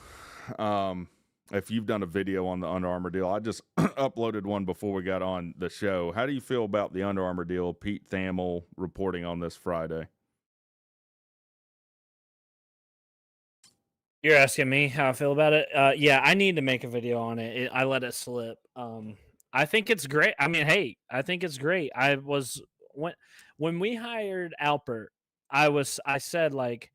if you've done a video on the Under Armour deal. I just uploaded one before we got on the show. How do you feel about the Under Armour deal? Pete Thamel reporting on this Friday. You're asking me how I feel about it? Yeah, I need to make a video on it. I let it slip. I think it's great. I mean, hey, I think it's great. When we hired Alpert, I said, like,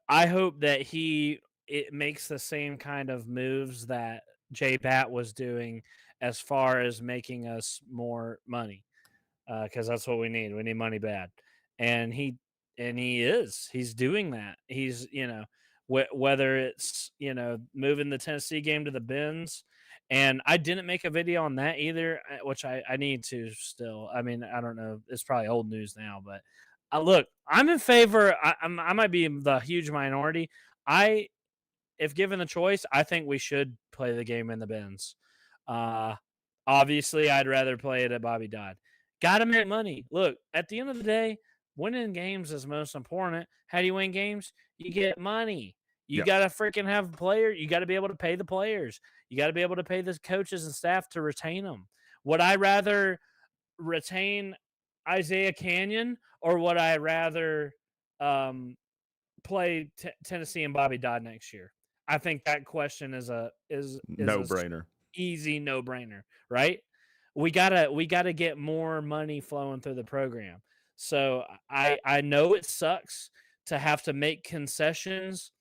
I hope that it makes the same kind of moves that J Pat was doing as far as making us more money, because that's what we need. We need money bad, and he's doing that. He's whether it's moving the Tennessee game to the bins. And I didn't make a video on that either, which I need to still. I mean, I don't know. It's probably old news now, but look, I'm in favor. I might be the huge minority. If given the choice, I think we should play the game in the bins. Obviously, I'd rather play it at Bobby Dodd. Got to make money. Look, at the end of the day, winning games is most important. How do you win games? You get money. You got to freaking have players. You got to be able to pay the players. You got to be able to pay the coaches and staff to retain them. Would I rather retain Isaiah Canyon, or would I rather play Tennessee and Bobby Dodd next year? I think that question is no-brainer. Easy no-brainer, right? We gotta get more money flowing through the program. So I know it sucks to have to make concessions.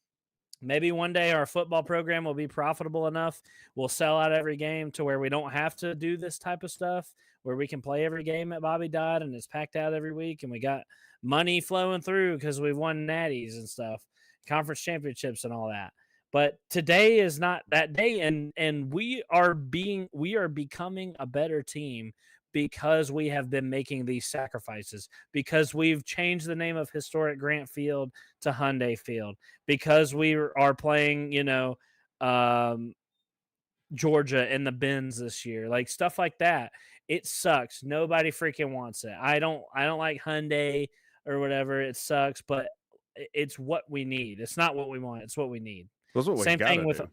Maybe one day our football program will be profitable enough. We'll sell out every game to where we don't have to do this type of stuff, where we can play every game at Bobby Dodd and it's packed out every week, and we got money flowing through because we've won natties and stuff, conference championships and all that. But today is not that day, and we are becoming a better team because we have been making these sacrifices, because we've changed the name of historic Grant Field to Hyundai Field, because we are playing, Georgia in the bins this year, like stuff like that. It sucks. Nobody freaking wants it. I don't like Hyundai or whatever. It sucks, but it's what we need. It's not what we want. It's what we need. That's what we Same thing with do.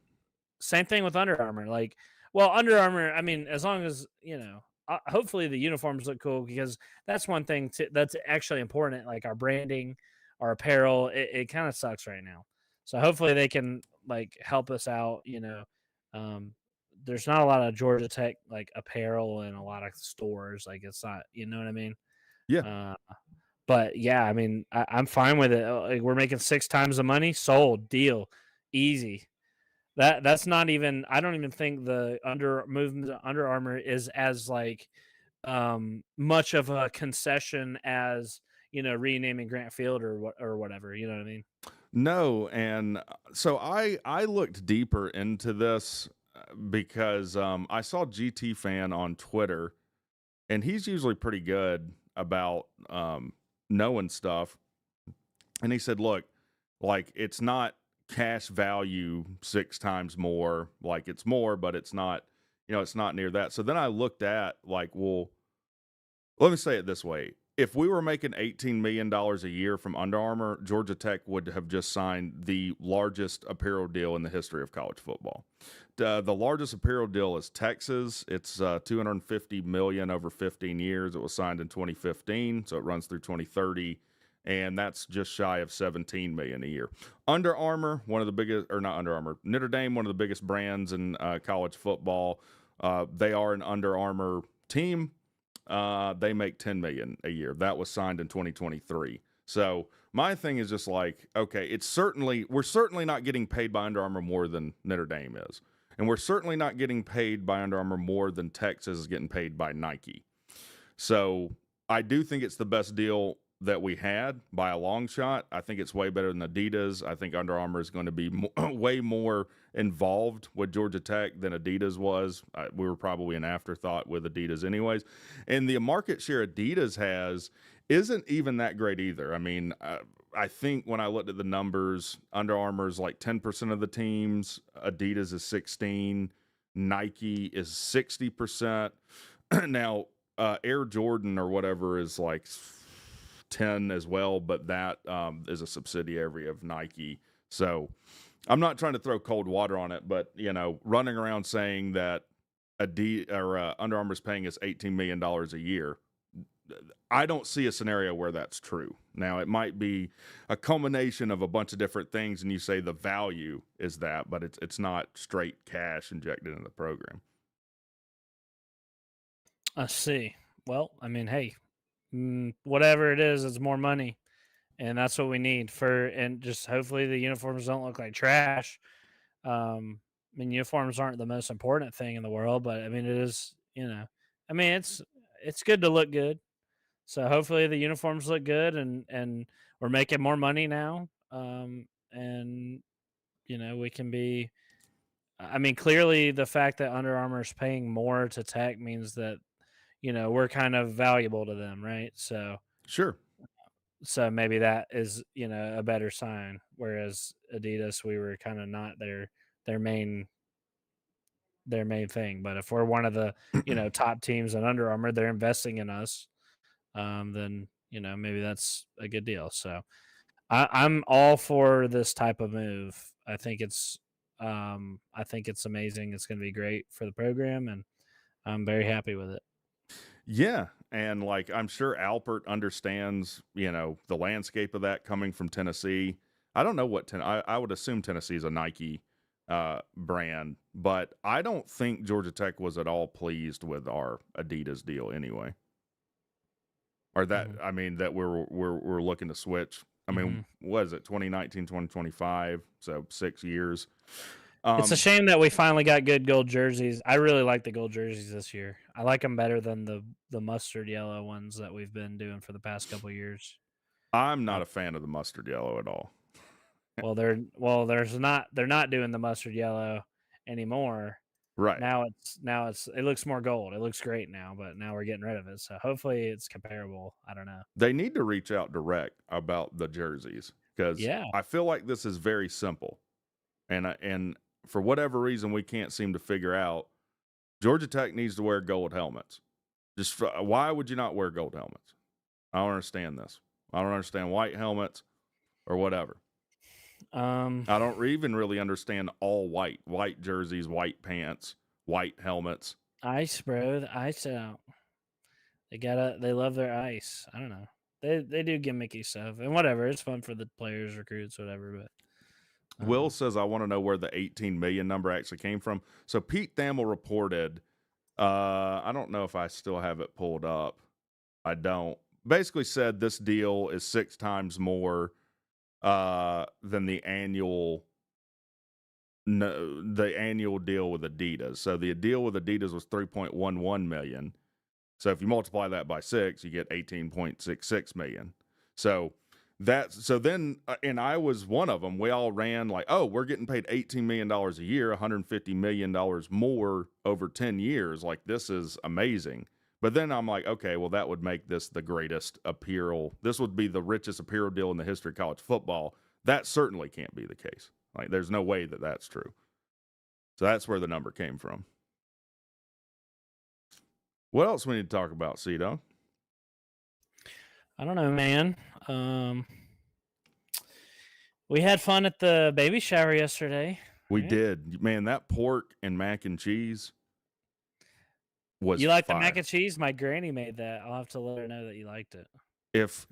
Same thing with Under Armour. Like, well, Under Armour, I mean, as long as, hopefully the uniforms look cool, because that's one thing that's actually important. Like our branding, our apparel, it kind of sucks right now. So hopefully they can like help us out. There's not a lot of Georgia Tech like apparel in a lot of stores. Like it's not, you know what I mean? Yeah. But yeah, I mean, I'm fine with it. Like, we're making 6 times the money. Sold, deal, easy. That's not even. I don't even think the movement to Under Armour is as like much of a concession as renaming Grant Field or whatever. You know what I mean? No, and so I looked deeper into this because I saw GT Fan on Twitter, and he's usually pretty good about knowing stuff. And he said, look, like, it's not cash value 6 times more. Like, it's more, but it's not, it's not near that. So then I looked at like, well, Let me say it this way. If we were making $18 million a year from Under Armour, Georgia Tech would have just signed the largest apparel deal in the history of college football. The largest apparel deal is Texas. It's $250 million over 15 years. It was signed in 2015, so it runs through 2030, and that's just shy of $17 million a year. Under Armour, one of the biggest, or not Under Armour, Notre Dame, one of the biggest brands in college football. They are an Under Armour team. They make $10 million a year. That was signed in 2023. So my thing is just like, okay, we're certainly not getting paid by Under Armour more than Notre Dame is. And we're certainly not getting paid by Under Armour more than Texas is getting paid by Nike. So I do think it's the best deal that we had by a long shot. I think it's way better than Adidas. I think Under Armour is going to be way more involved with Georgia Tech than Adidas was. We were probably an afterthought with Adidas anyways. And the market share Adidas has isn't even that great either. I mean, I think when I looked at the numbers, Under Armour is like 10% of the teams. Adidas is 16%. Nike is 60%. Now, Air Jordan or whatever is like 10 as well, but that is a subsidiary of Nike. So I'm not trying to throw cold water on it, but running around saying that Under Armour is paying us $18 million a year, I don't see a scenario where that's true. Now, it might be a culmination of a bunch of different things, and you say the value is that, but it's not straight cash injected in the program. I see. Well, I mean, hey, whatever it is, it's more money, and that's what we need and just hopefully the uniforms don't look like trash. I mean, uniforms aren't the most important thing in the world, but I mean, it is, I mean, it's good to look good. So hopefully the uniforms look good and we're making more money now. And we can be, I mean, clearly the fact that Under Armour is paying more to Tech means that, we're kind of valuable to them, right? So Sure. So maybe that is, a better sign. Whereas Adidas, we were kind of not their main thing. But if we're one of the, top teams in Under Armour, they're investing in us. Then maybe that's a good deal. So I'm all for this type of move. I think it's amazing. It's going to be great for the program, and I'm very happy with it. Yeah, and like I'm sure Alpert understands, the landscape of that coming from Tennessee. I don't know what I would assume Tennessee is a Nike brand, but I don't think Georgia Tech was at all pleased with our Adidas deal anyway. Or that I mean that we're looking to switch. I mean, what is it, 2019, 2025, so 6 years. It's a shame that we finally got good gold jerseys. I really like the gold jerseys this year. I like them better than the mustard yellow ones that we've been doing for the past couple of years. I'm not a fan of the mustard yellow at all. They're not doing the mustard yellow anymore. Right. Now it looks more gold. It looks great now, but now we're getting rid of it. So hopefully it's comparable. I don't know. They need to reach out direct about the jerseys because I feel like this is very simple. And for whatever reason we can't seem to figure out, Georgia Tech needs to wear gold helmets. Why would you not wear gold helmets? I don't understand this. I don't understand white helmets or whatever. I don't even really understand all white jerseys, white pants, white helmets. Ice, bro, the ice out. They love their ice. I don't know. They do gimmicky stuff and whatever. It's fun for the players, recruits, whatever. But Will says, I want to know where the 18 million number actually came from. So Pete Thamel reported, I don't know if I still have it pulled up. I don't. Basically said this deal is 6 times more than the annual deal with Adidas. So the deal with Adidas was 3.11 million. So if you multiply that by 6, you get 18.66 million. So then, and I was one of them. We all ran like, oh, we're getting paid $18 million a year, $150 million more over 10 years. Like, this is amazing. But then I'm like, okay, well, that would make this the greatest apparel. This would be the richest apparel deal in the history of college football. That certainly can't be the case. Like, there's no way that that's true. So that's where the number came from. What else we need to talk about, Cdogg? I don't know, man. We had fun at the baby shower yesterday. We right? did. Man, that pork and mac and cheese was You like the fire. mac and cheese? My granny made that. I'll have to let her know that you liked it.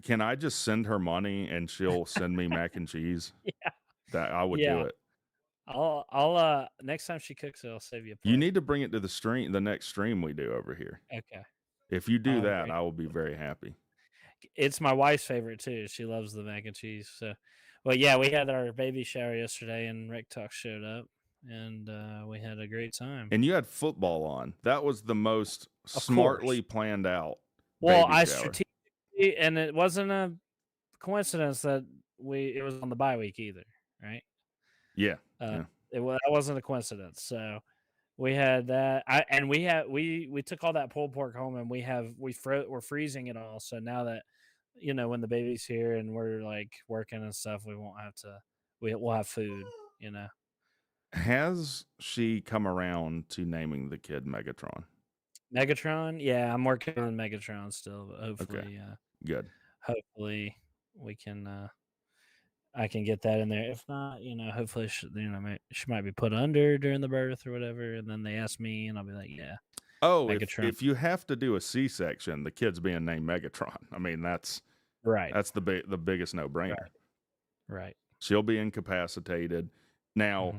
Can I just send her money and she'll send me mac and cheese? Yeah. That I would do Yeah. it. I'll next time she cooks it, I'll save you a plate. You need to bring it to the next stream we do over here. Okay. If you do Oh, that, great. I will be very happy. It's my wife's favorite too. She loves the mac and cheese. So, well, yeah, we had our baby shower yesterday, and RecTalk showed up, and we had a great time. And you had football on. That was the most Of smartly course. planned out. Well, baby I shower. strategically, and it wasn't a coincidence that it was on the bye week either, right? Yeah. That wasn't a coincidence. So we had that. We took all that pulled pork home, and we're freezing it all. So now that when the baby's here and we're like working and stuff, we won't have to. We'll have food. Has she come around to naming the kid Megatron? Megatron, yeah, I'm working on Megatron still, but hopefully, Good. Hopefully we can. I can get that in there. If not, hopefully she might be put under during the birth or whatever, and then they ask me, and I'll be like, yeah. Oh, Megatron. if you have to do a C-section, the kid's being named Megatron. I mean, that's right. That's the biggest no-brainer. Right. She'll be incapacitated. Now, Mm-hmm.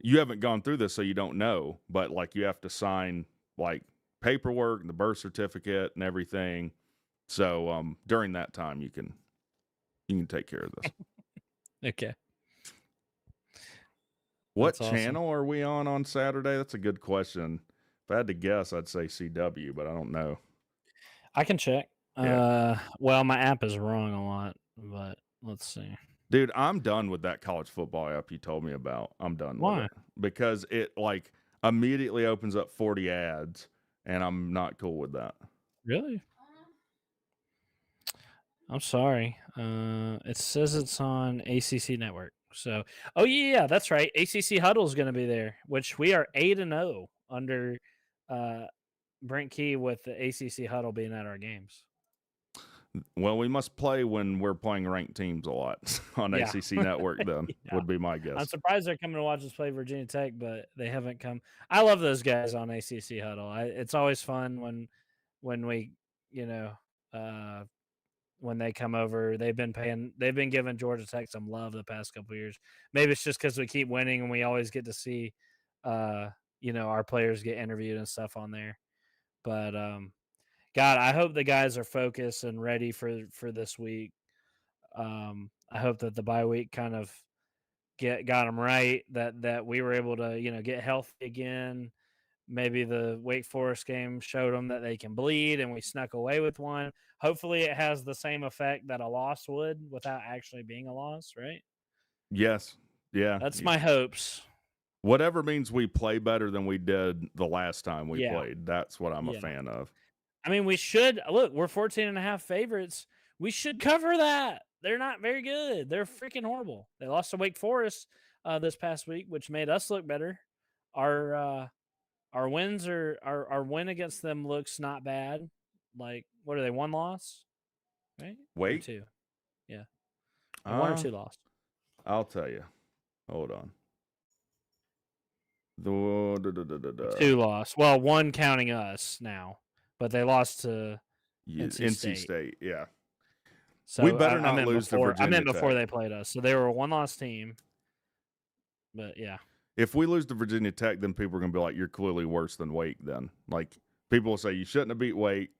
you haven't gone through this, so you don't know. But like, you have to sign like paperwork and the birth certificate and everything. So during that time, you can take care of this. Okay. What That's awesome. channel are we on Saturday? That's a good question. If I had to guess, I'd say CW, but I don't know. I can check. Yeah. Well, my app is wrong a lot, but let's see. Dude, I'm done with that college football app you told me about. I'm done with it. Because it like immediately opens up 40 ads, and I'm not cool with that. Really? I'm sorry. It says it's on ACC Network. So, oh yeah, that's right. ACC Huddle is going to be there, which we are 8-0 under Brent Key with the ACC Huddle being at our games. Well, we must play when we're playing ranked teams a lot on ACC Network. Then would be my guess. I'm surprised they're coming to watch us play Virginia Tech, but they haven't come. I love those guys on ACC Huddle. It's always fun when we when they come over. They've been giving Georgia Tech some love the past couple of years. Maybe it's just because we keep winning and we always get to see our players get interviewed and stuff on there. But God, I hope the guys are focused and ready for this week. I hope that the bye week kind of got them right, that we were able to get healthy again. Maybe the Wake Forest game showed them that they can bleed, and we snuck away with one. Hopefully it has the same effect that a loss would without actually being a loss, right? Yes. Yeah. That's my hopes. Whatever means we play better than we did the last time we played. That's what I'm a fan of. I mean, we should look. We're 14.5 favorites. We should cover that. They're not very good. They're freaking horrible. They lost to Wake Forest this past week, which made us look better. Our wins our win against them looks not bad. Like, what are they? 1 loss, right? Wait, or 2. Yeah, 1 or 2 loss. I'll tell you. Hold on. 2 loss. Well, 1 counting us now. But they lost to NC State. Yeah. So we better not lose to Virginia I meant Tech. before they played us. So they were a 1-loss team. But yeah. If we lose to Virginia Tech, then people are going to be like, you're clearly worse than Wake then. Like, people will say you shouldn't have beat Wake,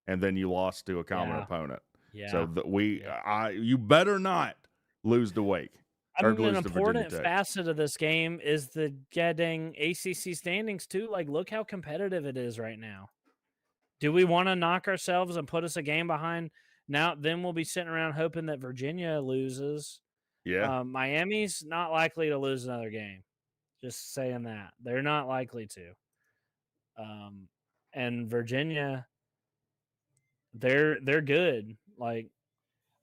and then you lost to a common opponent. Yeah. So you better not lose to Wake. I mean, an important facet of this game is the getting ACC standings too. Like, look how competitive it is right now. Do we want to knock ourselves and put us a game behind? Now, then we'll be sitting around hoping that Virginia loses. Yeah. Miami's not likely to lose another game. Just saying that. They're not likely to. And Virginia, they're good. Like,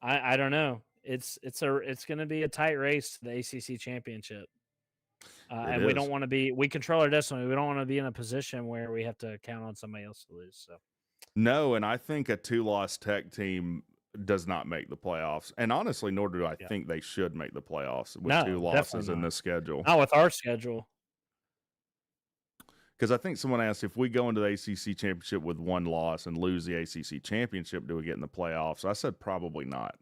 I don't know. It's going to be a tight race to the ACC championship. And we don't want to be. We control our destiny. We don't want to be in a position where we have to count on somebody else to lose. So no, and I think a 2-loss Tech team does not make the playoffs. And honestly, nor do I think they should make the playoffs with No, 2 definitely losses in not. this schedule. Not with our schedule. Because I think someone asked, if we go into the ACC championship with 1 loss and lose the ACC championship, do we get in the playoffs? I said probably not.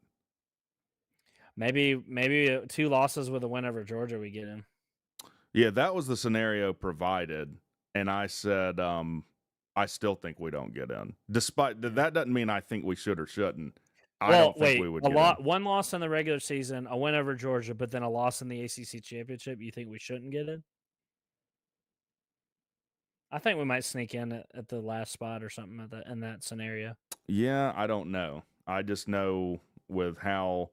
Maybe 2 losses with a win over Georgia we get in. Yeah, that was the scenario provided, and I said I still think we don't get in. Despite that doesn't mean I think we should or shouldn't. I don't think we would get in. 1 loss in the regular season, a win over Georgia, but then a loss in the ACC championship. You think we shouldn't get in? I think we might sneak in at the last spot or something in that scenario. Yeah, I don't know. I just know with how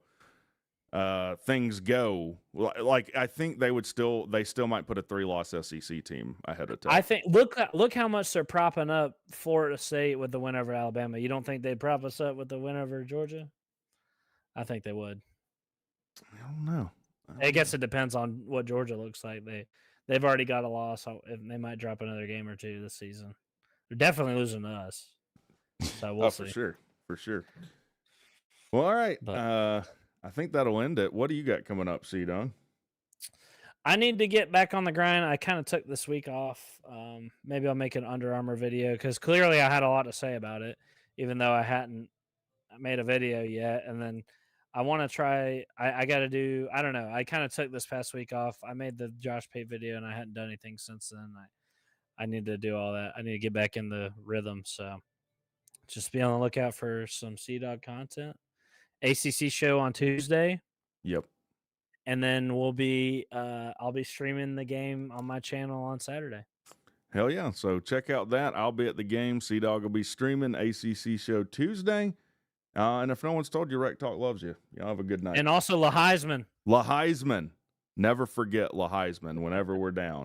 things go, like I think they still might put a 3-loss SEC team ahead of time. I think look how much they're propping up Florida State with the win over Alabama. You don't think they'd prop us up with the win over Georgia? I think they would. I don't know. I guess it depends on what Georgia looks like. They've already got a loss. They might drop another game or 2 this season. They're definitely losing to us. So we'll see. For sure. Well, all right. I think that'll end it. What do you got coming up, Cdogg? I need to get back on the grind. I kind of took this week off. Maybe I'll make an Under Armour video because clearly I had a lot to say about it, even though I hadn't made a video yet. And then I want to try. I got to do. I don't know. I kind of took this past week off. I made the Josh Pate video, and I hadn't done anything since then. I need to do all that. I need to get back in the rhythm. So just be on the lookout for some Cdogg content. ACC show on Tuesday. Yep. And then I'll be streaming the game on my channel on Saturday. Hell yeah. So check out that. I'll be at the game. Cdogg will be streaming ACC show Tuesday. And if no one's told you, WreckTalk loves you. Y'all have a good night. And also La Heisman. La Heisman. Never forget La Heisman whenever we're down.